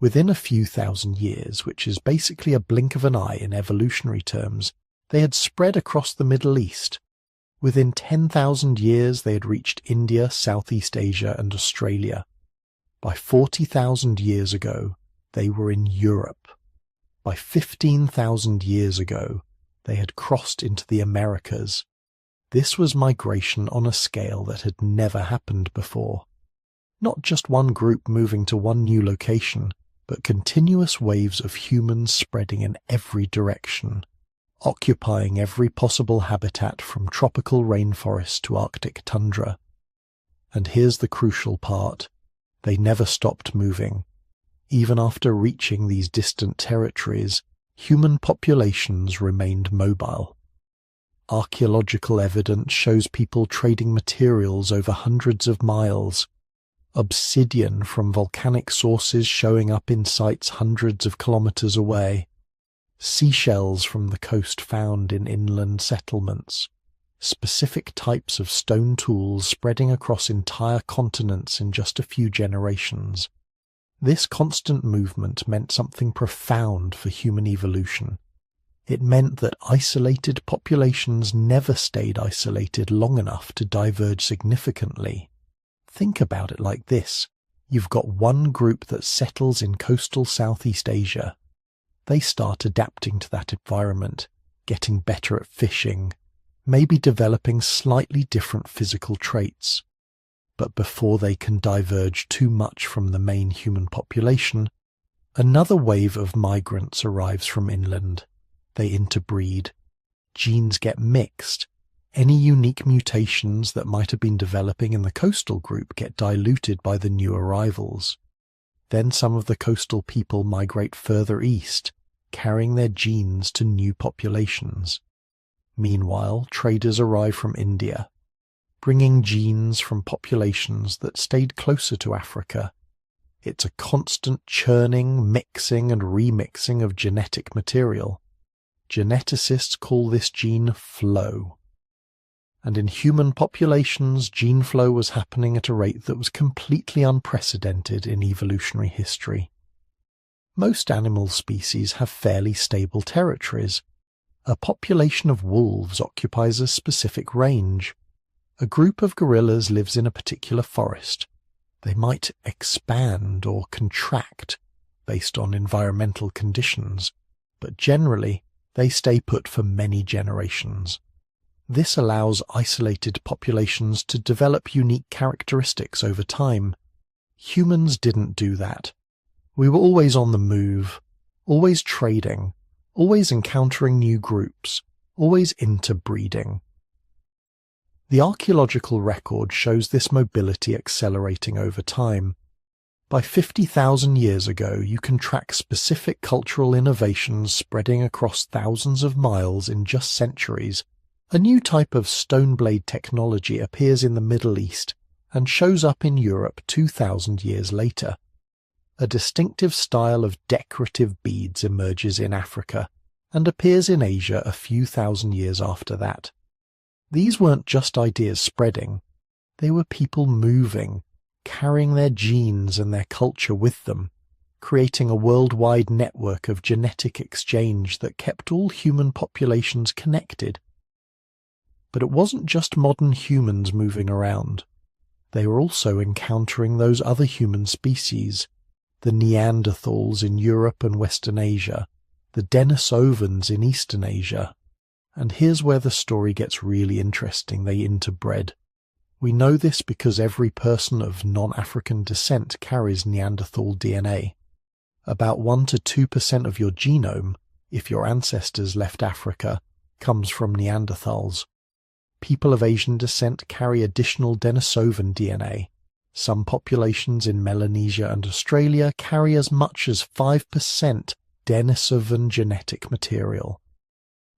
Within a few thousand years, which is basically a blink of an eye in evolutionary terms, they had spread across the Middle East. Within 10,000 years, they had reached India, Southeast Asia, and Australia. By 40,000 years ago, they were in Europe. By 15,000 years ago, they had crossed into the Americas. This was migration on a scale that had never happened before. Not just one group moving to one new location, but continuous waves of humans spreading in every direction, occupying every possible habitat from tropical rainforest to Arctic tundra. And here's the crucial part. They never stopped moving. Even after reaching these distant territories, human populations remained mobile. Archaeological evidence shows people trading materials over hundreds of miles, obsidian from volcanic sources showing up in sites hundreds of kilometers away, seashells from the coast found in inland settlements, specific types of stone tools spreading across entire continents in just a few generations. This constant movement meant something profound for human evolution. It meant that isolated populations never stayed isolated long enough to diverge significantly. Think about it like this. You've got one group that settles in coastal Southeast Asia. They start adapting to that environment, getting better at fishing, maybe developing slightly different physical traits. But before they can diverge too much from the main human population, another wave of migrants arrives from inland. They interbreed. Genes get mixed. Any unique mutations that might have been developing in the coastal group get diluted by the new arrivals. Then some of the coastal people migrate further east, carrying their genes to new populations. Meanwhile, traders arrive from India, bringing genes from populations that stayed closer to Africa. It's a constant churning, mixing and remixing of genetic material. Geneticists call this gene flow. And in human populations, gene flow was happening at a rate that was completely unprecedented in evolutionary history. Most animal species have fairly stable territories. A population of wolves occupies a specific range. A group of gorillas lives in a particular forest. They might expand or contract based on environmental conditions, but generally they stay put for many generations. This allows isolated populations to develop unique characteristics over time. Humans didn't do that. We were always on the move, always trading, always encountering new groups, always interbreeding. The archaeological record shows this mobility accelerating over time. By 50,000 years ago, you can track specific cultural innovations spreading across thousands of miles in just centuries. A new type of stone blade technology appears in the Middle East and shows up in Europe 2,000 years later. A distinctive style of decorative beads emerges in Africa and appears in Asia a few thousand years after that. These weren't just ideas spreading. They were people moving, carrying their genes and their culture with them, creating a worldwide network of genetic exchange that kept all human populations connected. But it wasn't just modern humans moving around. They were also encountering those other human species, the Neanderthals in Europe and Western Asia, the Denisovans in Eastern Asia. And here's where the story gets really interesting. They interbred. We know this because every person of non-African descent carries Neanderthal DNA. About 1 to 2% of your genome, if your ancestors left Africa, comes from Neanderthals. People of Asian descent carry additional Denisovan DNA. Some populations in Melanesia and Australia carry as much as 5% Denisovan genetic material.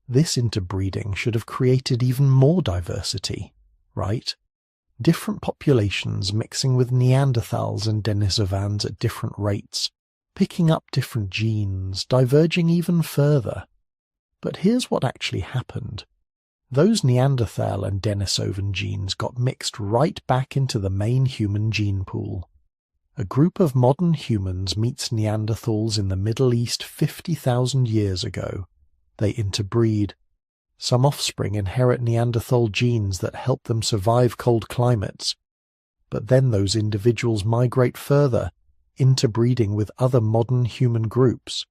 This interbreeding should have created even more diversity, right? Different populations mixing with Neanderthals and Denisovans at different rates, picking up different genes, diverging even further. But here's what actually happened. Those Neanderthal and Denisovan genes got mixed right back into the main human gene pool. A group of modern humans meets Neanderthals in the Middle East 50,000 years ago. They interbreed. Some offspring inherit Neanderthal genes that help them survive cold climates. But then those individuals migrate further, interbreeding with other modern human groups.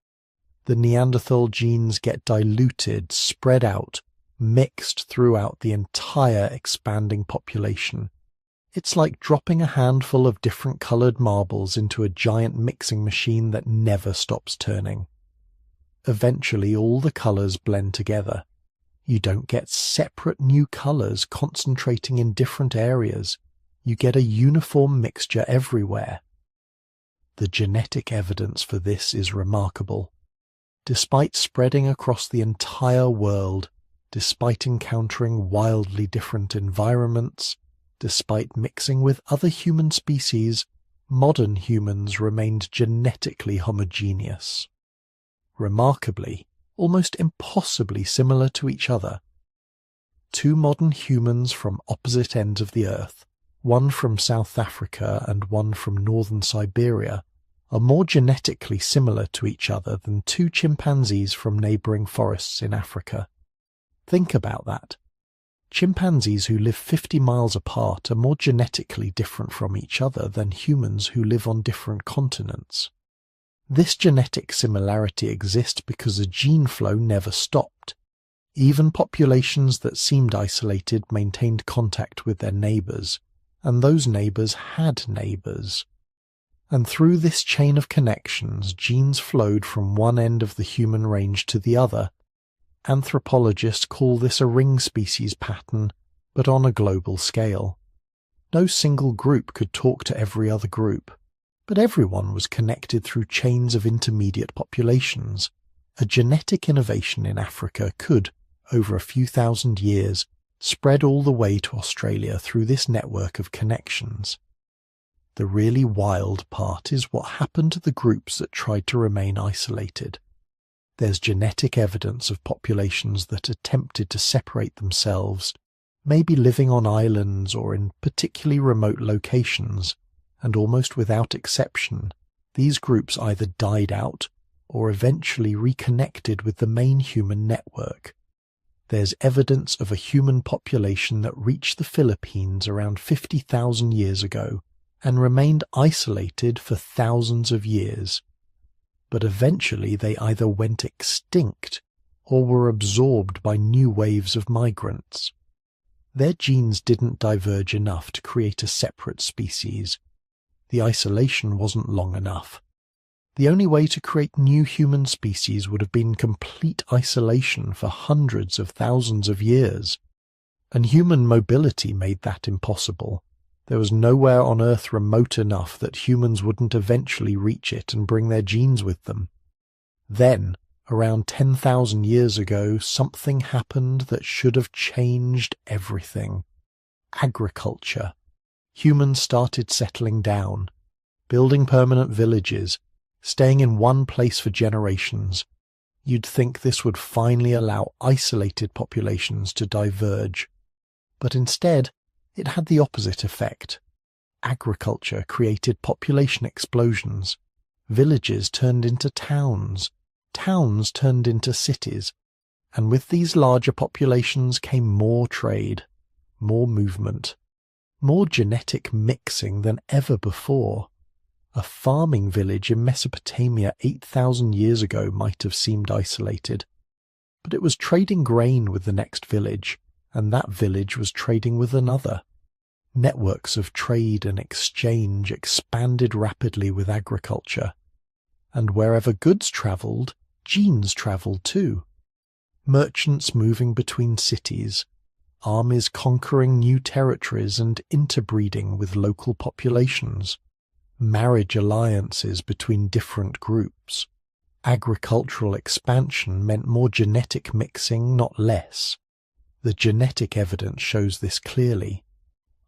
The Neanderthal genes get diluted, spread out, mixed throughout the entire expanding population. It's like dropping a handful of different coloured marbles into a giant mixing machine that never stops turning. Eventually all the colours blend together. You don't get separate new colours concentrating in different areas. You get a uniform mixture everywhere. The genetic evidence for this is remarkable. Despite spreading across the entire world, despite encountering wildly different environments, despite mixing with other human species, modern humans remained genetically homogeneous. Remarkably, almost impossibly similar to each other. Two modern humans from opposite ends of the earth, one from South Africa and one from northern Siberia, are more genetically similar to each other than two chimpanzees from neighbouring forests in Africa. Think about that. Chimpanzees who live 50 miles apart are more genetically different from each other than humans who live on different continents. This genetic similarity exists because the gene flow never stopped. Even populations that seemed isolated maintained contact with their neighbours, and those neighbours had neighbours. And through this chain of connections, genes flowed from one end of the human range to the other. Anthropologists call this a ring species pattern, but on a global scale. No single group could talk to every other group, but everyone was connected through chains of intermediate populations. A genetic innovation in Africa could, over a few thousand years, spread all the way to Australia through this network of connections. The really wild part is what happened to the groups that tried to remain isolated. There's genetic evidence of populations that attempted to separate themselves, maybe living on islands or in particularly remote locations, and almost without exception, these groups either died out or eventually reconnected with the main human network. There's evidence of a human population that reached the Philippines around 50,000 years ago and remained isolated for thousands of years. But eventually they either went extinct or were absorbed by new waves of migrants. Their genes didn't diverge enough to create a separate species. The isolation wasn't long enough. The only way to create new human species would have been complete isolation for hundreds of thousands of years. And human mobility made that impossible. There was nowhere on Earth remote enough that humans wouldn't eventually reach it and bring their genes with them. Then, around 10,000 years ago, something happened that should have changed everything. Agriculture. Humans started settling down, building permanent villages, staying in one place for generations. You'd think this would finally allow isolated populations to diverge. But instead, it had the opposite effect. Agriculture created population explosions. Villages turned into towns. Towns turned into cities. And with these larger populations came more trade, more movement, more genetic mixing than ever before. A farming village in Mesopotamia 8,000 years ago might have seemed isolated, but it was trading grain with the next village, and that village was trading with another. Networks of trade and exchange expanded rapidly with agriculture, and wherever goods travelled, genes travelled too. Merchants moving between cities, armies conquering new territories and interbreeding with local populations, marriage alliances between different groups. Agricultural expansion meant more genetic mixing, not less. The genetic evidence shows this clearly.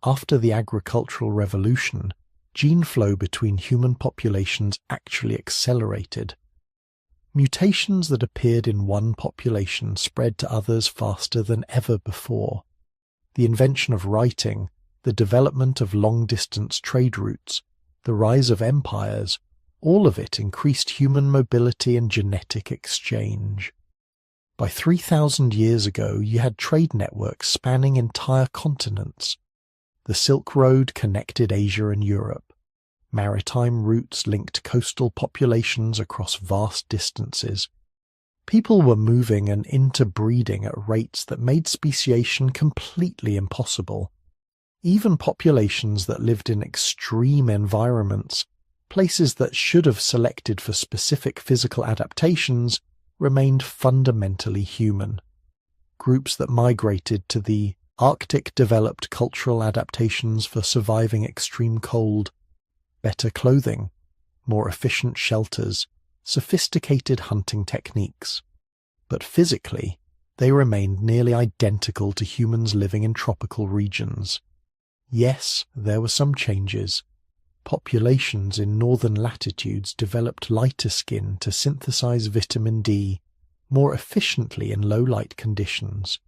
After the agricultural revolution, gene flow between human populations actually accelerated. Mutations that appeared in one population spread to others faster than ever before. The invention of writing, the development of long-distance trade routes, the rise of empires, all of it increased human mobility and genetic exchange. By 3,000 years ago, you had trade networks spanning entire continents. The Silk Road connected Asia and Europe. Maritime routes linked coastal populations across vast distances. People were moving and interbreeding at rates that made speciation completely impossible. Even populations that lived in extreme environments, places that should have selected for specific physical adaptations, remained fundamentally human. Groups that migrated to the Arctic developed cultural adaptations for surviving extreme cold, better clothing, more efficient shelters, sophisticated hunting techniques. But physically, they remained nearly identical to humans living in tropical regions. Yes, there were some changes. Populations in northern latitudes developed lighter skin to synthesize vitamin D more efficiently in low-light conditions.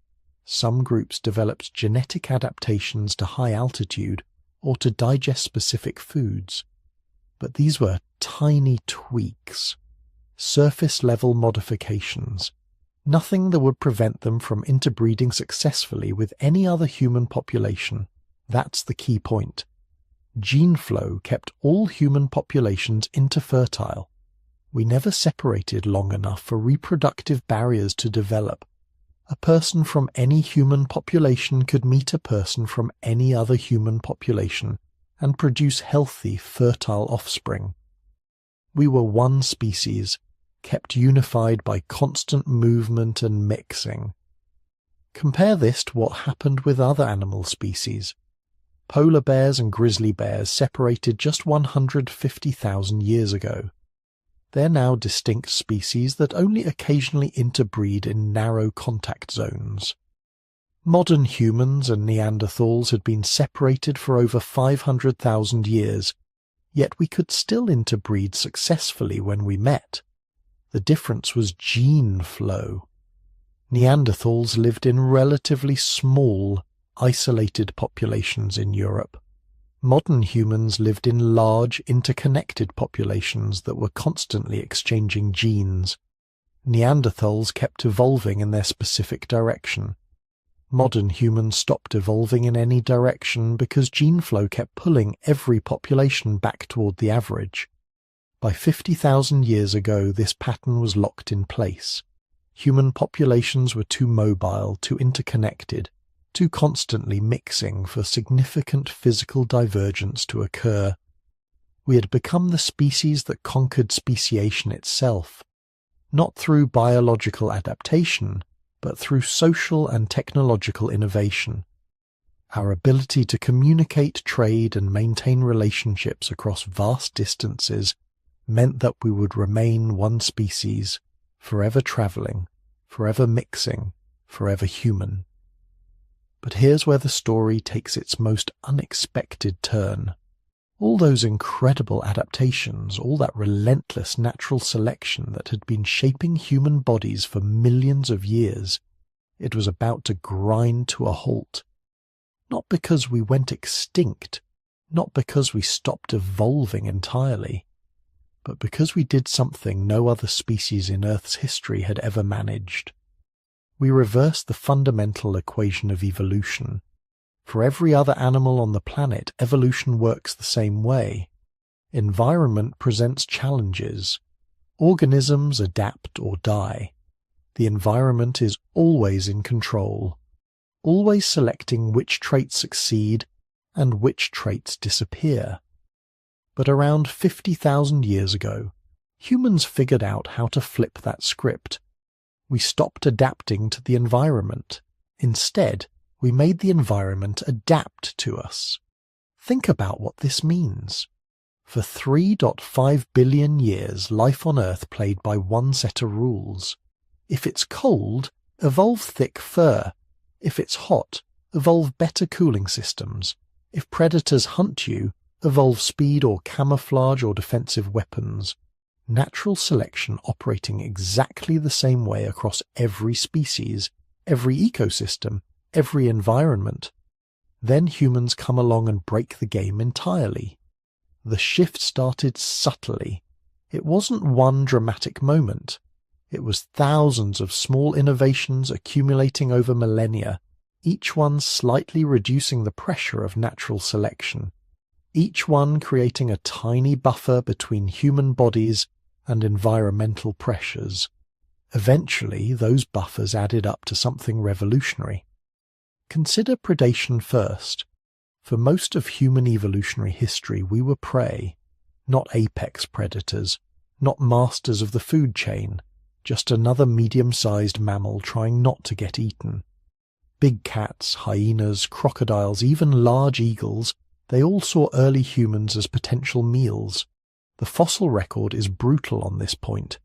Some groups developed genetic adaptations to high altitude or to digest specific foods. But these were tiny tweaks, surface-level modifications, nothing that would prevent them from interbreeding successfully with any other human population. That's the key point. Gene flow kept all human populations interfertile. We never separated long enough for reproductive barriers to develop. A person from any human population could meet a person from any other human population and produce healthy, fertile offspring. We were one species, kept unified by constant movement and mixing. Compare this to what happened with other animal species. Polar bears and grizzly bears separated just 150,000 years ago. They're now distinct species that only occasionally interbreed in narrow contact zones. Modern humans and Neanderthals had been separated for over 500,000 years, yet we could still interbreed successfully when we met. The difference was gene flow. Neanderthals lived in relatively small, isolated populations in Europe. Modern humans lived in large, interconnected populations that were constantly exchanging genes. Neanderthals kept evolving in their specific direction. Modern humans stopped evolving in any direction because gene flow kept pulling every population back toward the average. By 50,000 years ago, this pattern was locked in place. Human populations were too mobile, too interconnected, too constantly mixing for significant physical divergence to occur. We had become the species that conquered speciation itself, not through biological adaptation, but through social and technological innovation. Our ability to communicate, trade, and maintain relationships across vast distances meant that we would remain one species, forever traveling, forever mixing, forever human. But here's where the story takes its most unexpected turn. All those incredible adaptations, all that relentless natural selection that had been shaping human bodies for millions of years, it was about to grind to a halt. Not because we went extinct, not because we stopped evolving entirely, but because we did something no other species in Earth's history had ever managed. We reversed the fundamental equation of evolution. For every other animal on the planet, evolution works the same way. Environment presents challenges. Organisms adapt or die. The environment is always in control, always selecting which traits succeed and which traits disappear. But around 50,000 years ago, humans figured out how to flip that script. We stopped adapting to the environment. Instead, We made the environment adapt to us. Think about what this means. For 3.5 billion years, life on Earth played by one set of rules. If it's cold, evolve thick fur. If it's hot, evolve better cooling systems. If predators hunt you, evolve speed or camouflage or defensive weapons. Natural selection operating exactly the same way across every species, every ecosystem, every environment. Then humans come along and break the game entirely. The shift started subtly. It wasn't one dramatic moment. It was thousands of small innovations accumulating over millennia, each one slightly reducing the pressure of natural selection, each one creating a tiny buffer between human bodies and environmental pressures. Eventually, those buffers added up to something revolutionary. Consider predation first. For most of human evolutionary history, we were prey, not apex predators, not masters of the food chain, just another medium-sized mammal trying not to get eaten. Big cats, hyenas, crocodiles, even large eagles, they all saw early humans as potential meals. The fossil record is brutal on this point.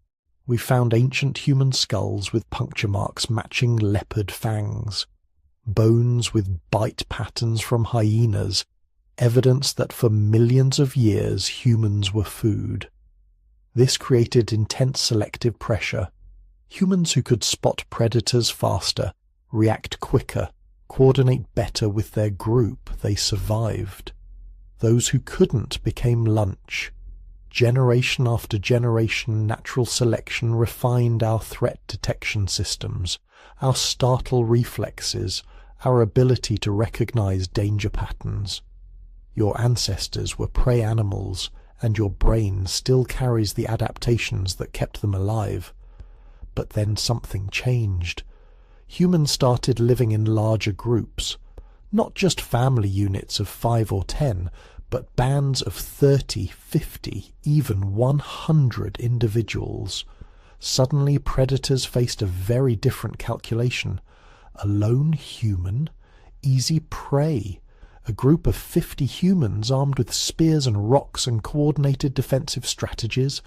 We found ancient human skulls with puncture marks matching leopard fangs, bones with bite patterns from hyenas, evidence that for millions of years humans were food. This created intense selective pressure. Humans who could spot predators faster, react quicker, coordinate better with their group, they survived. Those who couldn't became lunch. Generation after generation, natural selection refined our threat detection systems, our startle reflexes, our ability to recognize danger patterns. Your ancestors were prey animals, and your brain still carries the adaptations that kept them alive. But then something changed. Humans started living in larger groups, not just family units of 5 or 10, but bands of 30, 50, even 100 individuals. Suddenly predators faced a very different calculation. A lone human, easy prey. A group of 50 humans armed with spears and rocks and coordinated defensive strategies.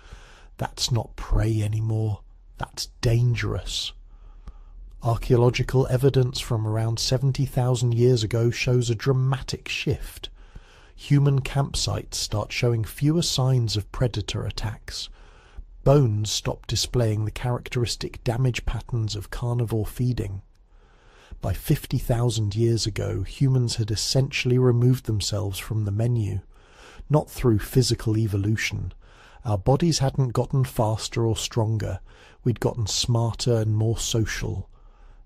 That's not prey anymore. That's dangerous. Archaeological evidence from around 70,000 years ago shows a dramatic shift. Human campsites start showing fewer signs of predator attacks. Bones stop displaying the characteristic damage patterns of carnivore feeding. By 50,000 years ago, humans had essentially removed themselves from the menu, not through physical evolution. Our bodies hadn't gotten faster or stronger, we'd gotten smarter and more social.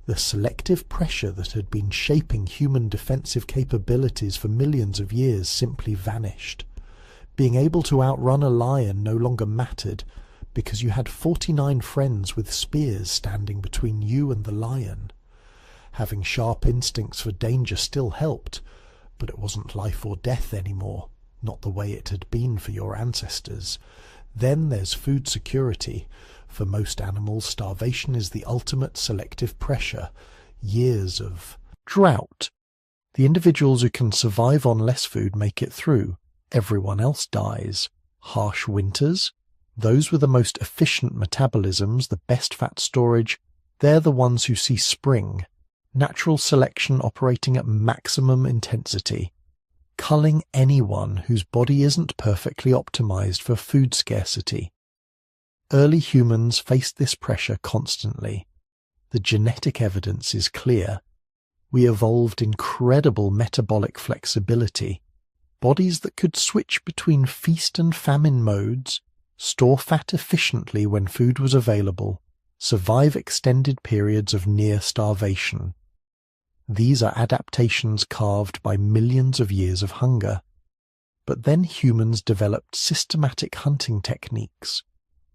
The selective pressure that had been shaping human defensive capabilities for millions of years simply vanished. Being able to outrun a lion no longer mattered, because you had 49 friends with spears standing between you and the lion. Having sharp instincts for danger still helped, but it wasn't life or death anymore, not the way it had been for your ancestors. Then there's food security. For most animals, starvation is the ultimate selective pressure. Years of drought. The individuals who can survive on less food make it through. Everyone else dies. Harsh winters. Those with the most efficient metabolisms, the best fat storage, they're the ones who see spring. Natural selection operating at maximum intensity, culling anyone whose body isn't perfectly optimized for food scarcity. Early humans faced this pressure constantly. The genetic evidence is clear. We evolved incredible metabolic flexibility, bodies that could switch between feast and famine modes, store fat efficiently when food was available, survive extended periods of near starvation. These are adaptations carved by millions of years of hunger. But then humans developed systematic hunting techniques,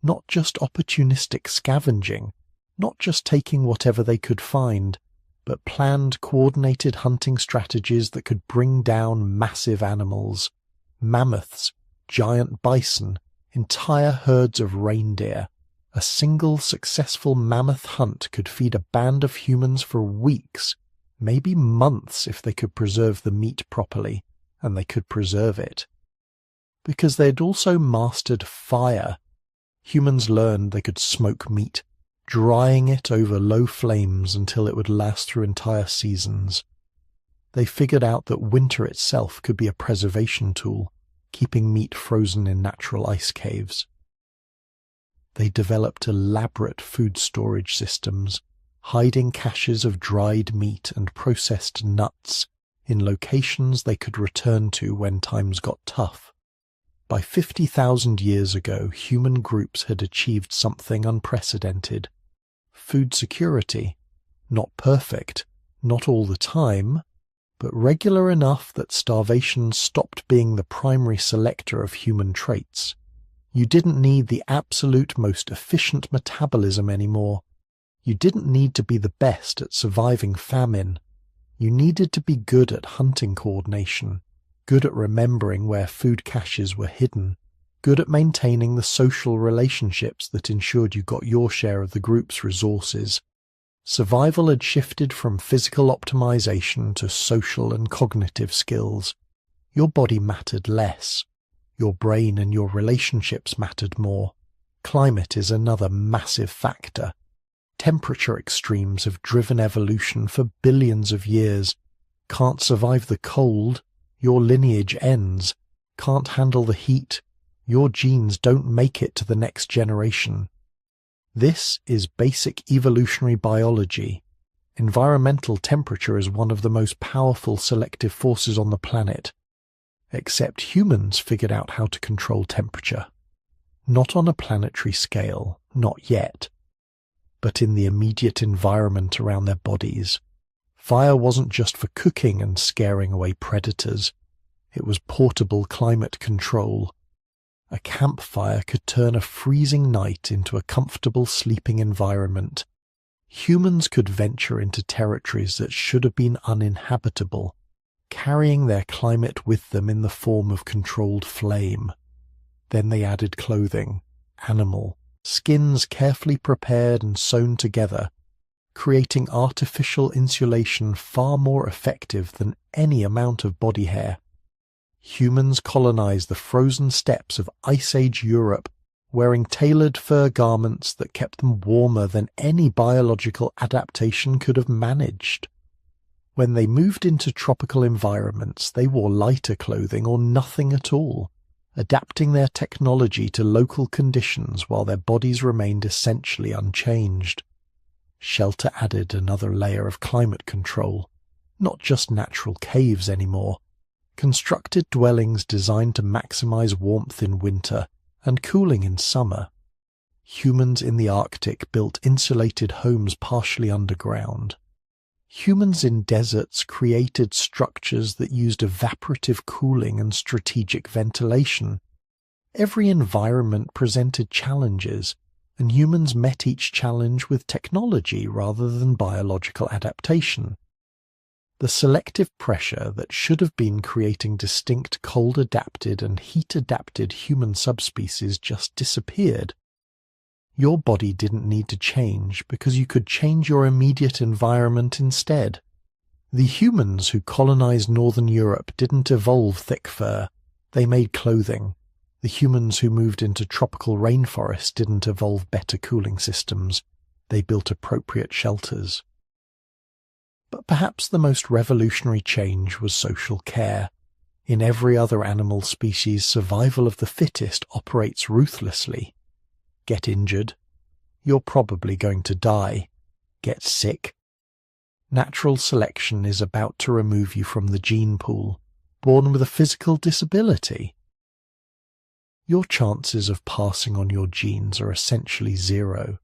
not just opportunistic scavenging, not just taking whatever they could find, but planned, coordinated hunting strategies that could bring down massive animals, mammoths, giant bison, entire herds of reindeer. A single successful mammoth hunt could feed a band of humans for weeks, maybe months if they could preserve the meat properly, and they could preserve it. Because they'd also mastered fire. Humans learned they could smoke meat, drying it over low flames until it would last through entire seasons. They figured out that winter itself could be a preservation tool, keeping meat frozen in natural ice caves. They developed elaborate food storage systems, hiding caches of dried meat and processed nuts in locations they could return to when times got tough. By 50,000 years ago, human groups had achieved something unprecedented. Food security. Not perfect, not all the time, but regular enough that starvation stopped being the primary selector of human traits. You didn't need the absolute most efficient metabolism anymore. You didn't need to be the best at surviving famine. You needed to be good at hunting coordination, good at remembering where food caches were hidden, good at maintaining the social relationships that ensured you got your share of the group's resources. Survival had shifted from physical optimization to social and cognitive skills. Your body mattered less. Your brain and your relationships mattered more. Climate is another massive factor. Temperature extremes have driven evolution for billions of years. Can't survive the cold, your lineage ends. Can't handle the heat, your genes don't make it to the next generation. This is basic evolutionary biology. Environmental temperature is one of the most powerful selective forces on the planet. Except humans figured out how to control temperature. Not on a planetary scale, not yet, but in the immediate environment around their bodies. Fire wasn't just for cooking and scaring away predators. It was portable climate control. A campfire could turn a freezing night into a comfortable sleeping environment. Humans could venture into territories that should have been uninhabitable, carrying their climate with them in the form of controlled flame. Then they added clothing, animal, skins carefully prepared and sewn together, creating artificial insulation far more effective than any amount of body hair. Humans colonized the frozen steppes of Ice Age Europe, wearing tailored fur garments that kept them warmer than any biological adaptation could have managed. When they moved into tropical environments, they wore lighter clothing or nothing at all, adapting their technology to local conditions while their bodies remained essentially unchanged. Shelter added another layer of climate control, not just natural caves anymore. Constructed dwellings designed to maximize warmth in winter and cooling in summer. Humans in the Arctic built insulated homes partially underground. Humans in deserts created structures that used evaporative cooling and strategic ventilation. Every environment presented challenges, and humans met each challenge with technology rather than biological adaptation. The selective pressure that should have been creating distinct cold-adapted and heat-adapted human subspecies just disappeared. Your body didn't need to change because you could change your immediate environment instead. The humans who colonized northern Europe didn't evolve thick fur, they made clothing. The humans who moved into tropical rainforests didn't evolve better cooling systems, they built appropriate shelters. But perhaps the most revolutionary change was social care. In every other animal species, survival of the fittest operates ruthlessly. Get injured, you're probably going to die. Get sick. Natural selection is about to remove you from the gene pool, born with a physical disability. Your chances of passing on your genes are essentially zero.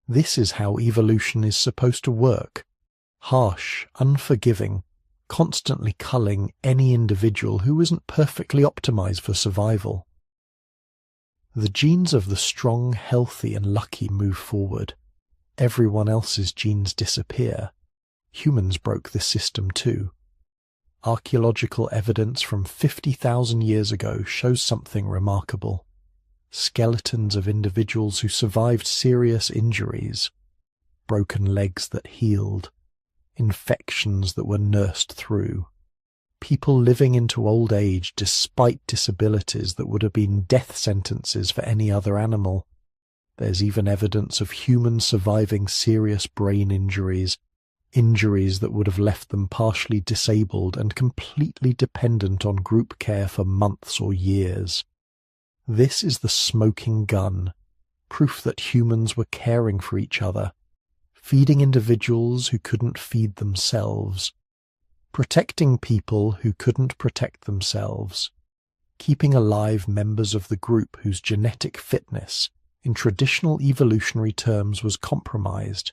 This is how evolution is supposed to work. Harsh, unforgiving, constantly culling any individual who isn't perfectly optimized for survival. The genes of the strong, healthy, and lucky move forward. Everyone else's genes disappear. Humans broke this system too. Archaeological evidence from 50,000 years ago shows something remarkable. Skeletons of individuals who survived serious injuries, broken legs that healed, infections that were nursed through, people living into old age despite disabilities that would have been death sentences for any other animal. There's even evidence of humans surviving serious brain injuries that would have left them partially disabled and completely dependent on group care for months or years. This is the smoking gun, proof that humans were caring for each other, feeding individuals who couldn't feed themselves, protecting people who couldn't protect themselves, keeping alive members of the group whose genetic fitness, in traditional evolutionary terms, was compromised.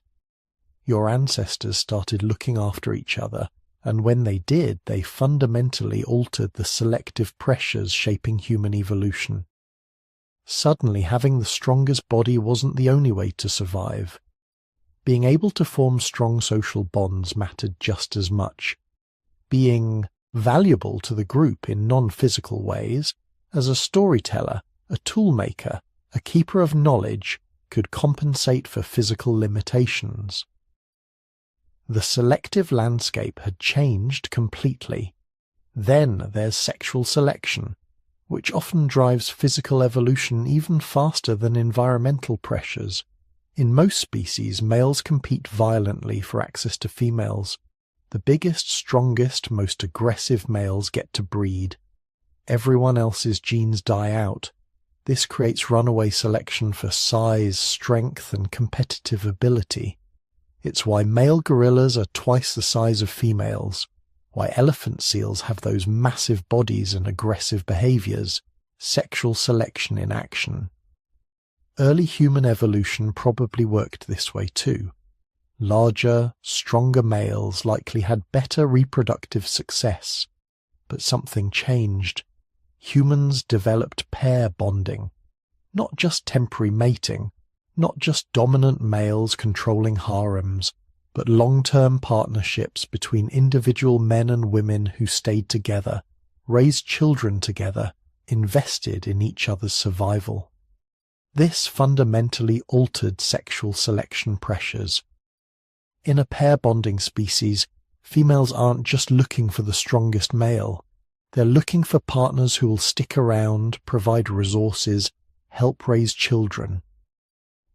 Your ancestors started looking after each other, and when they did, they fundamentally altered the selective pressures shaping human evolution. Suddenly, having the strongest body wasn't the only way to survive. Being able to form strong social bonds mattered just as much. Being valuable to the group in non-physical ways, as a storyteller, a toolmaker, a keeper of knowledge, could compensate for physical limitations. The selective landscape had changed completely. Then there's sexual selection, which often drives physical evolution even faster than environmental pressures. In most species, males compete violently for access to females. The biggest, strongest, most aggressive males get to breed. Everyone else's genes die out. This creates runaway selection for size, strength, and competitive ability. It's why male gorillas are twice the size of females, why elephant seals have those massive bodies and aggressive behaviors, sexual selection in action. Early human evolution probably worked this way too. Larger, stronger males likely had better reproductive success, but something changed. Humans developed pair bonding, not just temporary mating, not just dominant males controlling harems, but long-term partnerships between individual men and women who stayed together, raised children together, invested in each other's survival. This fundamentally altered sexual selection pressures. In a pair bonding species, females aren't just looking for the strongest male. They're looking for partners who will stick around, provide resources, help raise children.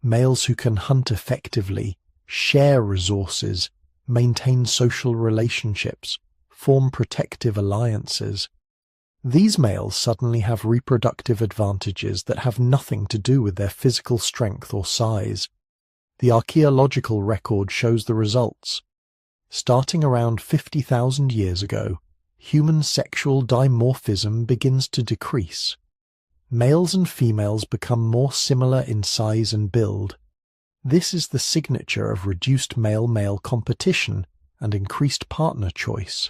Males who can hunt effectively, share resources, maintain social relationships, form protective alliances. These males suddenly have reproductive advantages that have nothing to do with their physical strength or size. The archaeological record shows the results. Starting around 50,000 years ago, human sexual dimorphism begins to decrease. Males and females become more similar in size and build. This is the signature of reduced male-male competition and increased partner choice.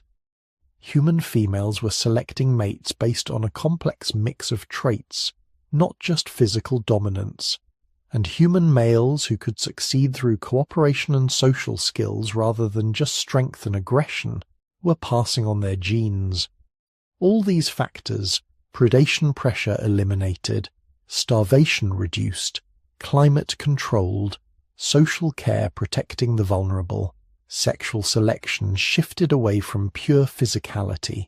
Human females were selecting mates based on a complex mix of traits, not just physical dominance, and human males who could succeed through cooperation and social skills rather than just strength and aggression were passing on their genes. All these factors, predation pressure eliminated, starvation reduced, climate controlled, social care protecting the vulnerable, sexual selection shifted away from pure physicality.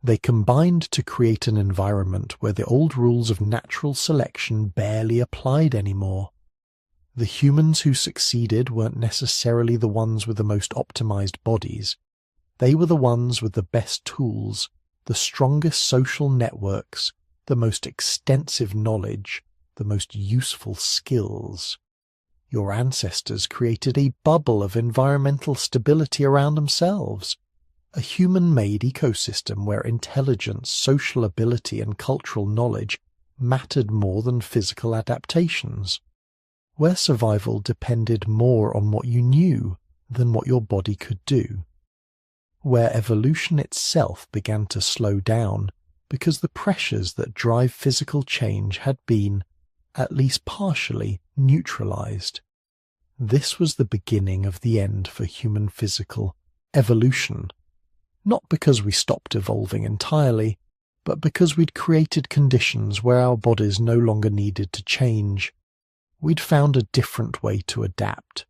They combined to create an environment where the old rules of natural selection barely applied anymore. The humans who succeeded weren't necessarily the ones with the most optimized bodies. They were the ones with the best tools, the strongest social networks, the most extensive knowledge, the most useful skills. Your ancestors created a bubble of environmental stability around themselves, a human-made ecosystem where intelligence, social ability, and cultural knowledge mattered more than physical adaptations, where survival depended more on what you knew than what your body could do, where evolution itself began to slow down because the pressures that drive physical change had been, at least partially, neutralized. This was the beginning of the end for human physical evolution, not because we stopped evolving entirely, but because we'd created conditions where our bodies no longer needed to change. We'd found a different way to adapt,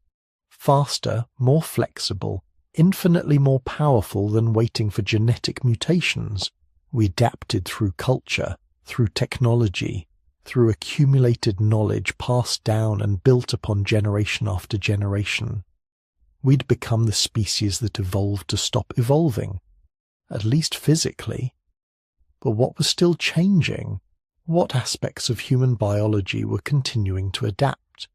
faster, more flexible, infinitely more powerful than waiting for genetic mutations. We adapted through culture, through technology, through accumulated knowledge passed down and built upon generation after generation. We'd become the species that evolved to stop evolving, at least physically. But what was still changing? What aspects of human biology were continuing to adapt?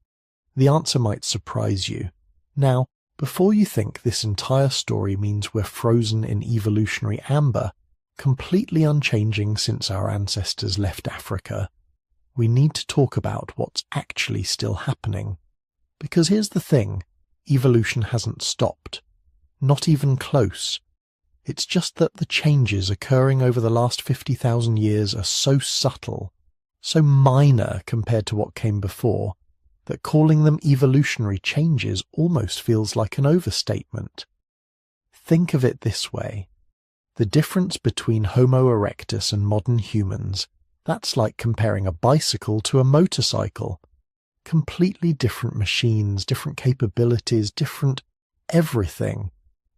The answer might surprise you. Now, before you think this entire story means we're frozen in evolutionary amber, completely unchanging since our ancestors left Africa, we need to talk about what's actually still happening. Because here's the thing, evolution hasn't stopped. Not even close. It's just that the changes occurring over the last 50,000 years are so subtle, so minor compared to what came before, that calling them evolutionary changes almost feels like an overstatement. Think of it this way. The difference between Homo erectus and modern humans, that's like comparing a bicycle to a motorcycle. Completely different machines, different capabilities, different everything.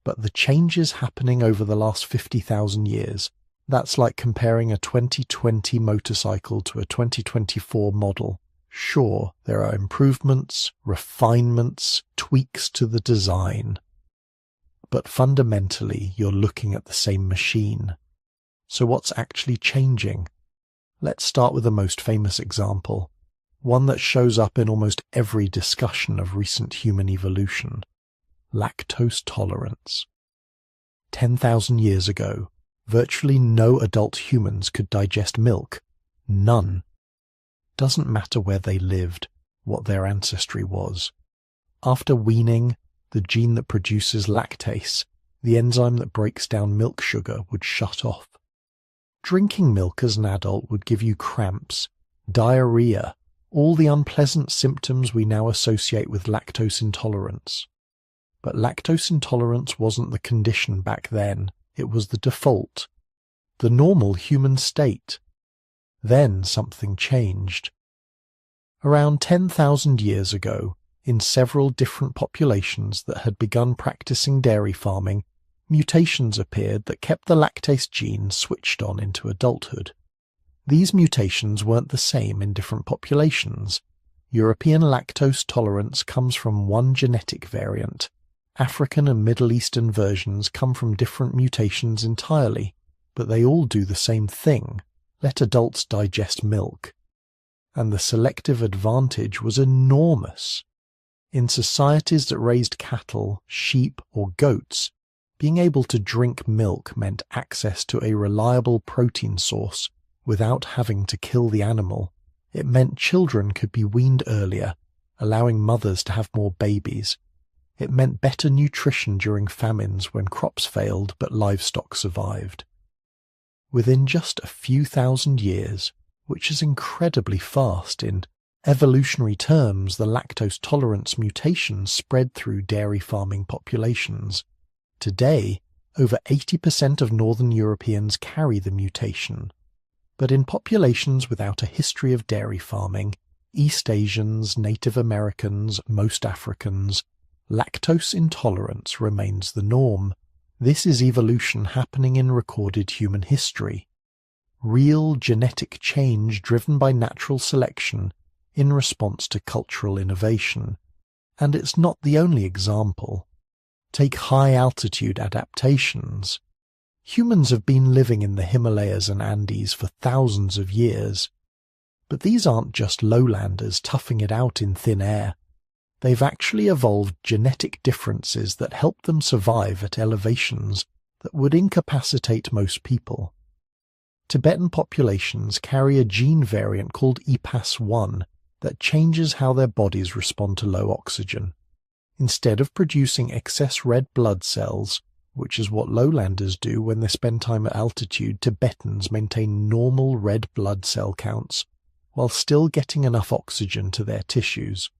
But the changes happening over the last 50,000 years, that's like comparing a 2020 motorcycle to a 2024 model. Sure, there are improvements, refinements, tweaks to the design. But fundamentally, you're looking at the same machine. So what's actually changing? Let's start with the most famous example, one that shows up in almost every discussion of recent human evolution. Lactose tolerance. 10,000 years ago, virtually no adult humans could digest milk. None. Doesn't matter where they lived, what their ancestry was. After weaning, the gene that produces lactase, the enzyme that breaks down milk sugar, would shut off. Drinking milk as an adult would give you cramps, diarrhea, all the unpleasant symptoms we now associate with lactose intolerance. But lactose intolerance wasn't the condition back then, it was the default, the normal human state. Then something changed. Around 10,000 years ago, in several different populations that had begun practicing dairy farming, mutations appeared that kept the lactase gene switched on into adulthood. These mutations weren't the same in different populations. European lactose tolerance comes from one genetic variant. African and Middle Eastern versions come from different mutations entirely, but they all do the same thing: let adults digest milk. And the selective advantage was enormous. In societies that raised cattle, sheep, or goats, being able to drink milk meant access to a reliable protein source without having to kill the animal. It meant children could be weaned earlier, allowing mothers to have more babies. It meant better nutrition during famines when crops failed but livestock survived. Within just a few thousand years, which is incredibly fast in evolutionary terms, the lactose tolerance mutation spread through dairy farming populations. Today, over 80% of northern Europeans carry the mutation. But in populations without a history of dairy farming, East Asians, Native Americans, most Africans, lactose intolerance remains the norm. This is evolution happening in recorded human history. Real genetic change driven by natural selection in response to cultural innovation. And it's not the only example. Take high-altitude adaptations. Humans have been living in the Himalayas and Andes for thousands of years. But these aren't just lowlanders toughing it out in thin air. They've actually evolved genetic differences that help them survive at elevations that would incapacitate most people. Tibetan populations carry a gene variant called EPAS1 that changes how their bodies respond to low oxygen. Instead of producing excess red blood cells, which is what lowlanders do when they spend time at altitude, Tibetans maintain normal red blood cell counts while still getting enough oxygen to their tissues.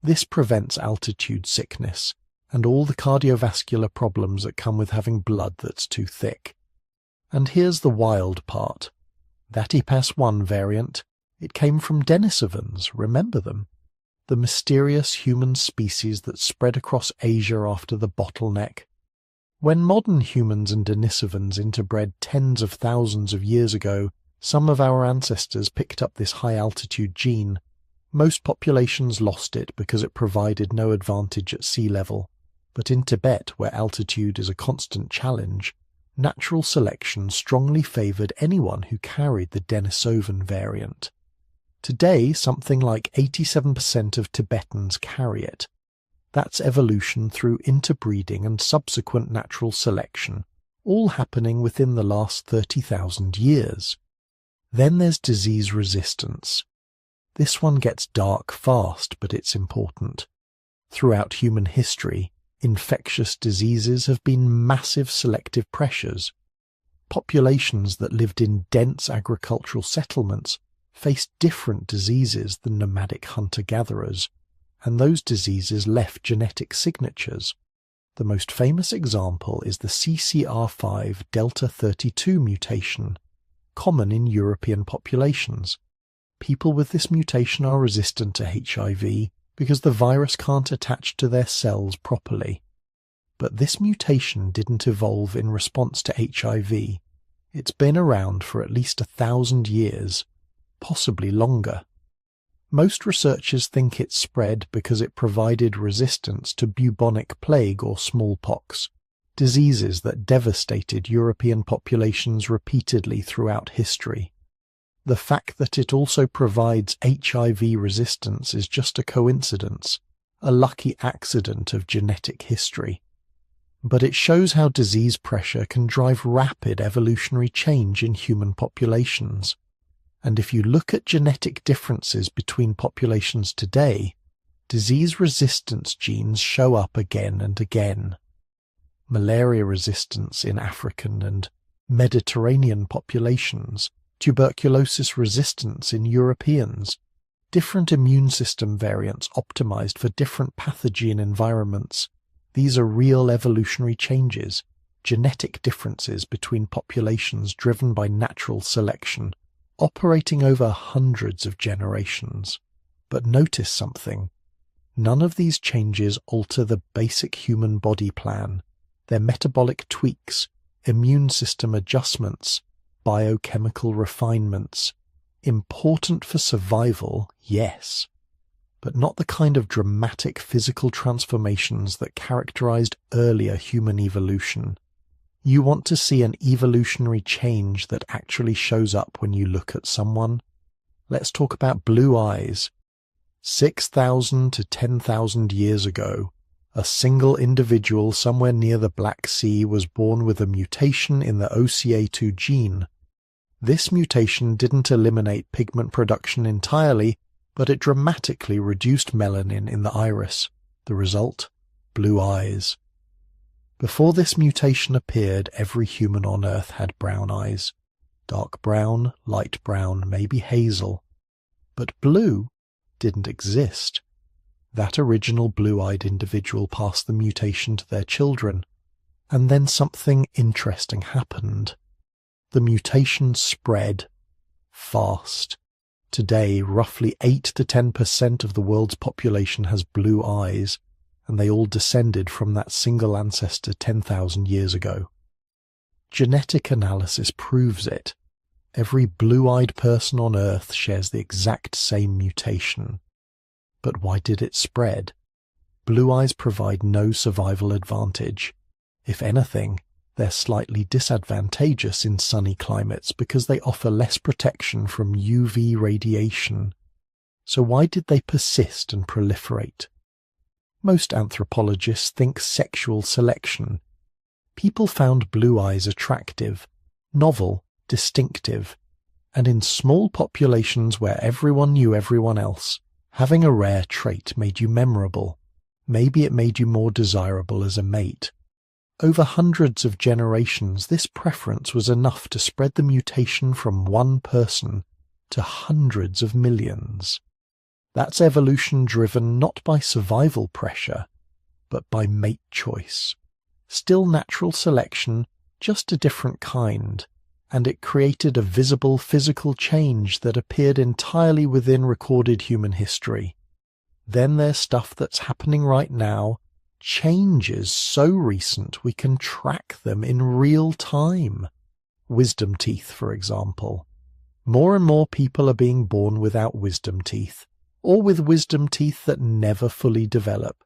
This prevents altitude sickness and all the cardiovascular problems that come with having blood that's too thick. And here's the wild part. That EPAS1 variant, it came from Denisovans, remember them? The mysterious human species that spread across Asia after the bottleneck. When modern humans and denisovans interbred tens of thousands of years ago, some of our ancestors picked up this high-altitude gene. Most populations lost it because it provided no advantage at sea level. But in Tibet, where altitude is a constant challenge, natural selection strongly favoured anyone who carried the Denisovan variant. Today, something like 87% of Tibetans carry it. That's evolution through interbreeding and subsequent natural selection, all happening within the last 30,000 years. Then there's disease resistance. This one gets dark fast, but it's important. Throughout human history, infectious diseases have been massive selective pressures. Populations that lived in dense agricultural settlements faced different diseases than nomadic hunter-gatherers, and those diseases left genetic signatures. The most famous example is the CCR5 delta 32 mutation, common in European populations. People with this mutation are resistant to HIV because the virus can't attach to their cells properly. But this mutation didn't evolve in response to HIV. It's been around for at least 1,000 years, possibly longer. Most researchers think it spread because it provided resistance to bubonic plague or smallpox, diseases that devastated European populations repeatedly throughout history. The fact that it also provides HIV resistance is just a coincidence, a lucky accident of genetic history. But it shows how disease pressure can drive rapid evolutionary change in human populations. And if you look at genetic differences between populations today, disease resistance genes show up again and again. Malaria resistance in African and Mediterranean populations, tuberculosis resistance in Europeans, different immune system variants optimized for different pathogen environments. These are real evolutionary changes, genetic differences between populations driven by natural selection, operating over hundreds of generations. But notice something. None of these changes alter the basic human body plan. They're metabolic tweaks, immune system adjustments, biochemical refinements. Important for survival, yes, but not the kind of dramatic physical transformations that characterized earlier human evolution. You want to see an evolutionary change that actually shows up when you look at someone? Let's talk about blue eyes. 6,000 to 10,000 years ago, a single individual somewhere near the Black Sea was born with a mutation in the OCA2 gene. This mutation didn't eliminate pigment production entirely, but it dramatically reduced melanin in the iris. The result? Blue eyes. Before this mutation appeared, every human on Earth had brown eyes. Dark brown, light brown, maybe hazel. But blue didn't exist. That original blue-eyed individual passed the mutation to their children, and then something interesting happened. The mutation spread fast. Today, roughly 8 to 10% of the world's population has blue eyes, and they all descended from that single ancestor 10,000 years ago. Genetic analysis proves it. Every blue-eyed person on Earth shares the exact same mutation. But why did it spread? Blue eyes provide no survival advantage. If anything, they're slightly disadvantageous in sunny climates because they offer less protection from UV radiation. So why did they persist and proliferate? Most anthropologists think sexual selection. People found blue eyes attractive, novel, distinctive, and in small populations where everyone knew everyone else, having a rare trait made you memorable. Maybe it made you more desirable as a mate. Over hundreds of generations, this preference was enough to spread the mutation from one person to hundreds of millions. That's evolution driven not by survival pressure, but by mate choice. Still natural selection, just a different kind, and it created a visible physical change that appeared entirely within recorded human history. Then there's stuff that's happening right now Changes so recent we can track them in real time. Wisdom teeth, for example. More and more people are being born without wisdom teeth, or with wisdom teeth that never fully develop.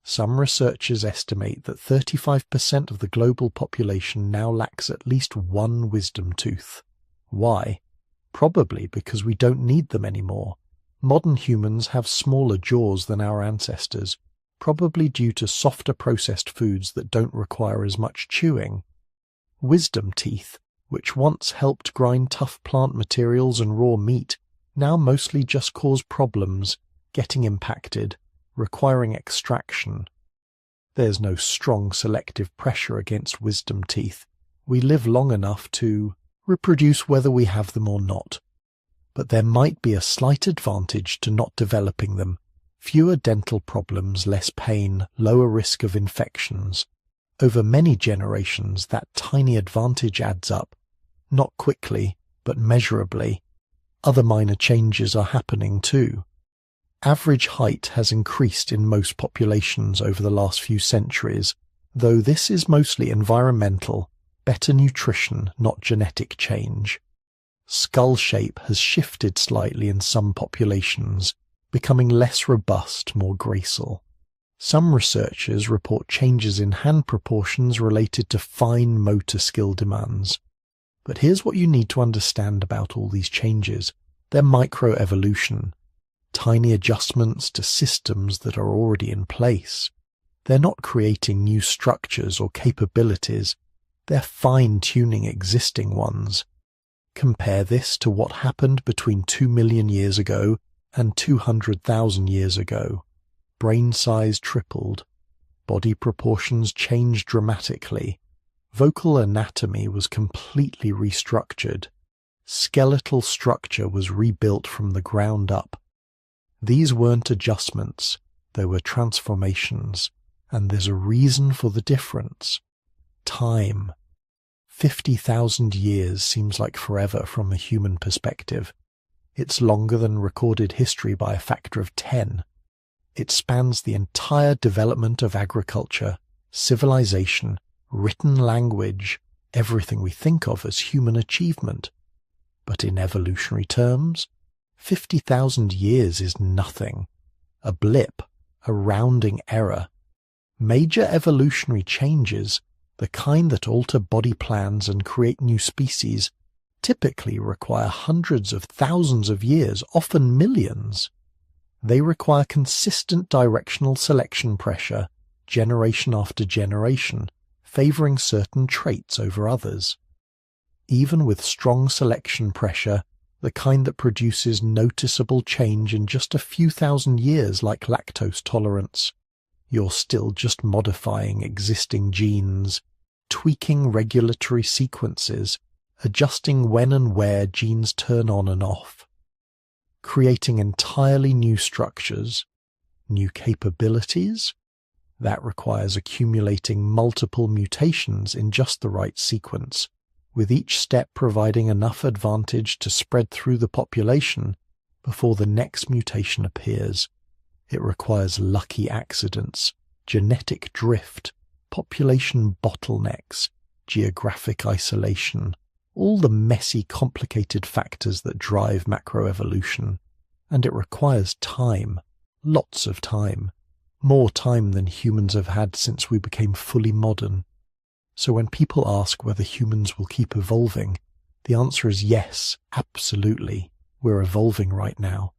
Some researchers estimate that 35% of the global population now lacks at least one wisdom tooth. Why? Probably because we don't need them anymore. Modern humans have smaller jaws than our ancestors, probably due to softer processed foods that don't require as much chewing. Wisdom teeth, which once helped grind tough plant materials and raw meat, now mostly just cause problems, getting impacted, requiring extraction. There's no strong selective pressure against wisdom teeth. We live long enough to reproduce whether we have them or not. But there might be a slight advantage to not developing them. Fewer dental problems, less pain, lower risk of infections. Over many generations, that tiny advantage adds up. Not quickly, but measurably. Other minor changes are happening too. Average height has increased in most populations over the last few centuries, though this is mostly environmental, better nutrition, not genetic change. Skull shape has shifted slightly in some populations, becoming less robust, more graceful. Some researchers report changes in hand proportions related to fine motor skill demands. But here's what you need to understand about all these changes. They're microevolution, tiny adjustments to systems that are already in place. They're not creating new structures or capabilities. They're fine-tuning existing ones. Compare this to what happened between 2 million years ago and 200,000 years ago. Brain size tripled. Body proportions changed dramatically. Vocal anatomy was completely restructured. Skeletal structure was rebuilt from the ground up. These weren't adjustments, they were transformations, and there's a reason for the difference. Time. 50,000 years seems like forever from a human perspective. It's longer than recorded history by a factor of 10. It spans the entire development of agriculture, civilization, written language, everything we think of as human achievement. But in evolutionary terms, 50,000 years is nothing. A blip, a rounding error. Major evolutionary changes, the kind that alter body plans and create new species, typically require hundreds of thousands of years, often millions. They require consistent directional selection pressure, generation after generation, favoring certain traits over others. Even with strong selection pressure, the kind that produces noticeable change in just a few thousand years like lactose tolerance, you're still just modifying existing genes, tweaking regulatory sequences, adjusting when and where genes turn on and off. Creating entirely new structures, new capabilities, that requires accumulating multiple mutations in just the right sequence, with each step providing enough advantage to spread through the population before the next mutation appears. It requires lucky accidents, genetic drift, population bottlenecks, geographic isolation, all the messy, complicated factors that drive macroevolution. And it requires time, lots of time, more time than humans have had since we became fully modern. So when people ask whether humans will keep evolving, the answer is yes, absolutely. We're evolving right now.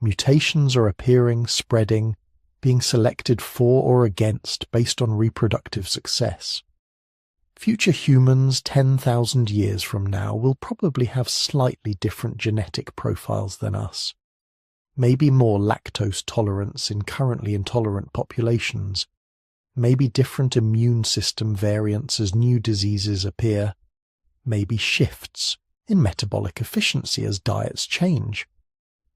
Mutations are appearing, spreading, being selected for or against based on reproductive success. Future humans 10,000 years from now will probably have slightly different genetic profiles than us. Maybe more lactose tolerance in currently intolerant populations. Maybe different immune system variants as new diseases appear. Maybe shifts in metabolic efficiency as diets change.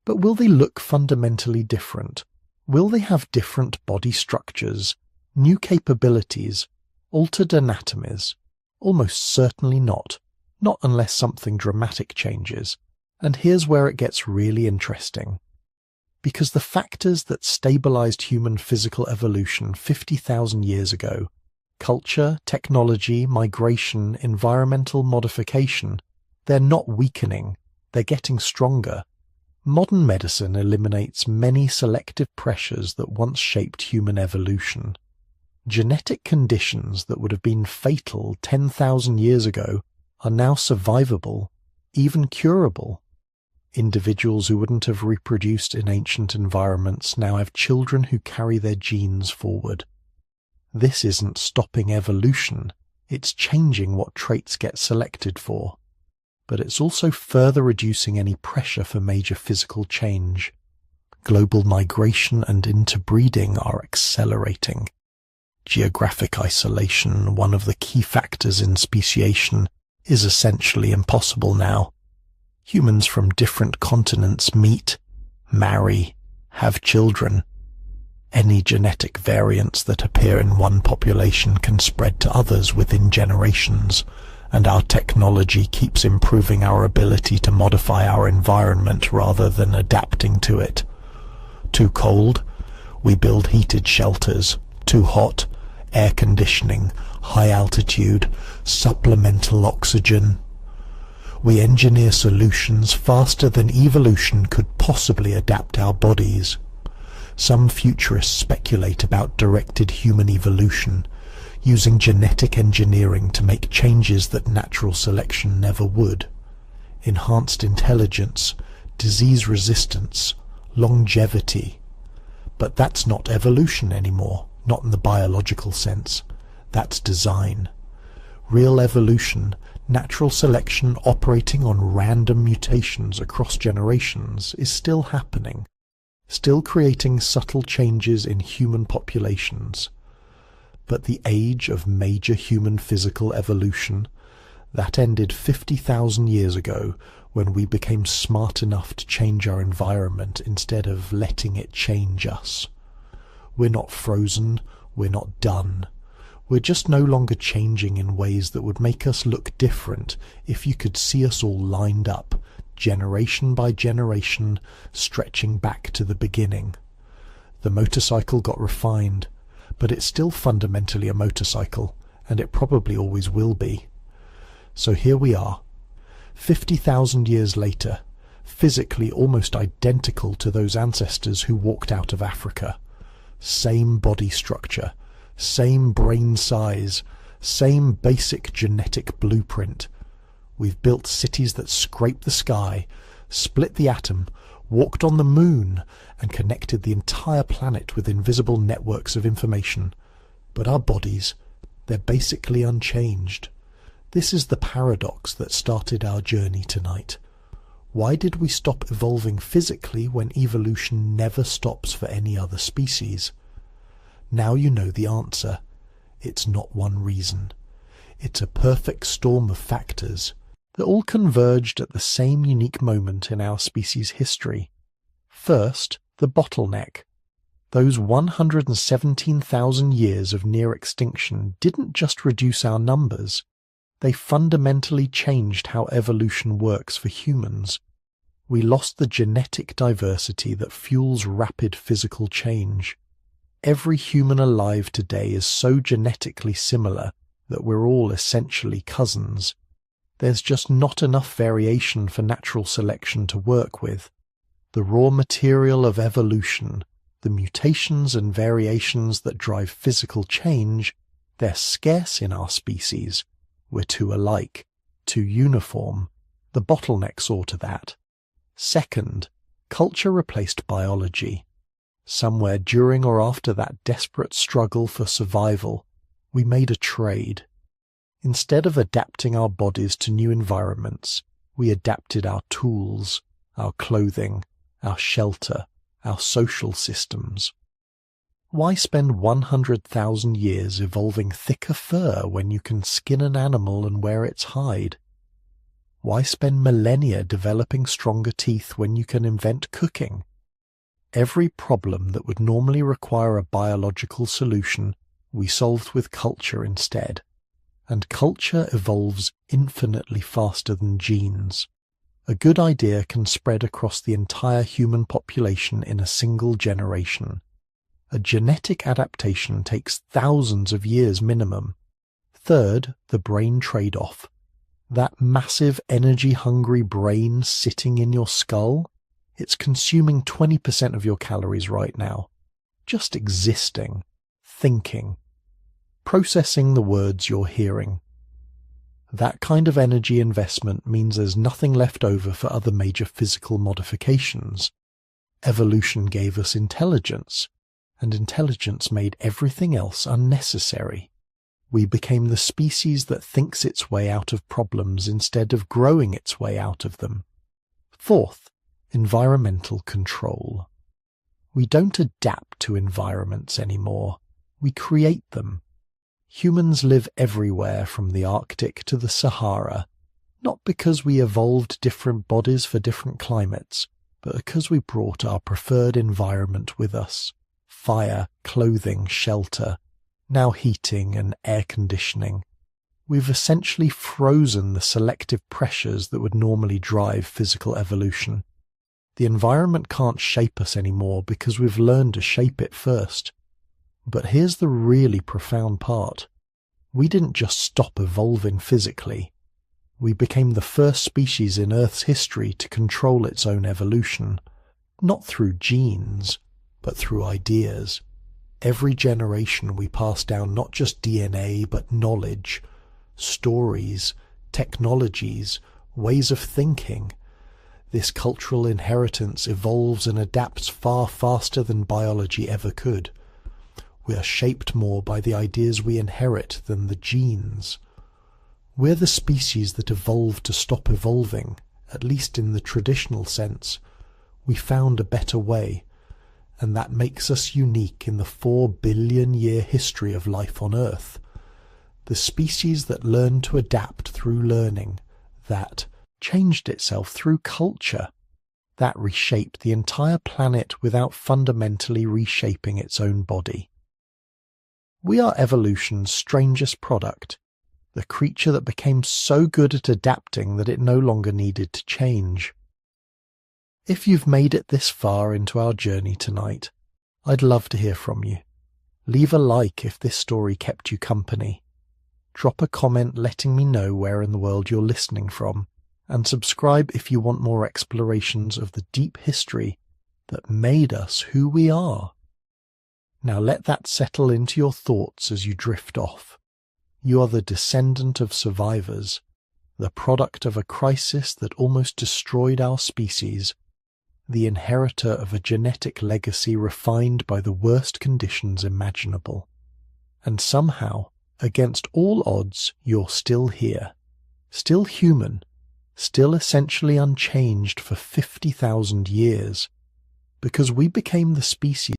But will they look fundamentally different? Will they have different body structures, new capabilities, altered anatomies? Almost certainly not. Not unless something dramatic changes. And here's where it gets really interesting. Because the factors that stabilized human physical evolution 50,000 years ago, culture, technology, migration, environmental modification, they're not weakening, they're getting stronger. Modern medicine eliminates many selective pressures that once shaped human evolution. Genetic conditions that would have been fatal 10,000 years ago are now survivable, even curable. Individuals who wouldn't have reproduced in ancient environments now have children who carry their genes forward. This isn't stopping evolution, it's changing what traits get selected for. But it's also further reducing any pressure for major physical change. Global migration and interbreeding are accelerating. Geographic isolation, one of the key factors in speciation, is essentially impossible now. Humans from different continents meet, marry, have children. Any genetic variants that appear in one population can spread to others within generations, and our technology keeps improving our ability to modify our environment rather than adapting to it. Too cold? We build heated shelters. Too hot? Air conditioning, high altitude, supplemental oxygen. We engineer solutions faster than evolution could possibly adapt our bodies. Some futurists speculate about directed human evolution, using genetic engineering to make changes that natural selection never would. Enhanced intelligence, disease resistance, longevity. But that's not evolution anymore, not in the biological sense. That's design. Real evolution, natural selection operating on random mutations across generations, is still happening, still creating subtle changes in human populations. But the age of major human physical evolution, that ended 50,000 years ago when we became smart enough to change our environment instead of letting it change us. We're not frozen, we're not done. We're just no longer changing in ways that would make us look different if you could see us all lined up, generation by generation, stretching back to the beginning. The motorcycle got refined, but it's still fundamentally a motorcycle, and it probably always will be. So here we are, 50,000 years later, physically almost identical to those ancestors who walked out of Africa. Same body structure, same brain size, same basic genetic blueprint. We've built cities that scrape the sky, split the atom, walked on the moon, and connected the entire planet with invisible networks of information. But our bodies, they're basically unchanged. This is the paradox that started our journey tonight. Why did we stop evolving physically when evolution never stops for any other species? Now you know the answer. It's not one reason. It's a perfect storm of factors that all converged at the same unique moment in our species' history. First, the bottleneck. Those 117,000 years of near extinction didn't just reduce our numbers. They fundamentally changed how evolution works for humans. We lost the genetic diversity that fuels rapid physical change. Every human alive today is so genetically similar that we're all essentially cousins. There's just not enough variation for natural selection to work with. The raw material of evolution, the mutations and variations that drive physical change, they're scarce in our species. We're too alike, too uniform. The bottleneck saw to that. Second, culture replaced biology. Somewhere during or after that desperate struggle for survival, we made a trade. Instead of adapting our bodies to new environments, we adapted our tools, our clothing, our shelter, our social systems. Why spend 100,000 years evolving thicker fur when you can skin an animal and wear its hide? Why spend millennia developing stronger teeth when you can invent cooking? Every problem that would normally require a biological solution, we solved with culture instead. And culture evolves infinitely faster than genes. A good idea can spread across the entire human population in a single generation. A genetic adaptation takes thousands of years minimum. Third, the brain trade-off. That massive energy-hungry brain sitting in your skull, it's consuming 20% of your calories right now. Just existing, thinking, processing the words you're hearing. That kind of energy investment means there's nothing left over for other major physical modifications. Evolution gave us intelligence, and intelligence made everything else unnecessary. We became the species that thinks its way out of problems instead of growing its way out of them. Fourth, environmental control. We don't adapt to environments anymore. We create them. Humans live everywhere from the Arctic to the Sahara, not because we evolved different bodies for different climates, but because we brought our preferred environment with us. Fire, clothing, shelter, now heating and air conditioning. We've essentially frozen the selective pressures that would normally drive physical evolution. The environment can't shape us anymore because we've learned to shape it first. But here's the really profound part. We didn't just stop evolving physically. We became the first species in Earth's history to control its own evolution, not through genes, but through ideas. Every generation we pass down not just DNA, but knowledge, stories, technologies, ways of thinking. This cultural inheritance evolves and adapts far faster than biology ever could. We are shaped more by the ideas we inherit than the genes. We're the species that evolved to stop evolving, at least in the traditional sense. We found a better way, and that makes us unique in the 4 billion year history of life on Earth. The species that learned to adapt through learning, that changed itself through culture, that reshaped the entire planet without fundamentally reshaping its own body. We are evolution's strangest product, the creature that became so good at adapting that it no longer needed to change. If you've made it this far into our journey tonight, I'd love to hear from you. Leave a like if this story kept you company. Drop a comment letting me know where in the world you're listening from, and subscribe if you want more explorations of the deep history that made us who we are. Now let that settle into your thoughts as you drift off. You are the descendant of survivors, the product of a crisis that almost destroyed our species, the inheritor of a genetic legacy refined by the worst conditions imaginable. And somehow, against all odds, you're still here, still human, still essentially unchanged for 50,000 years, because we became the species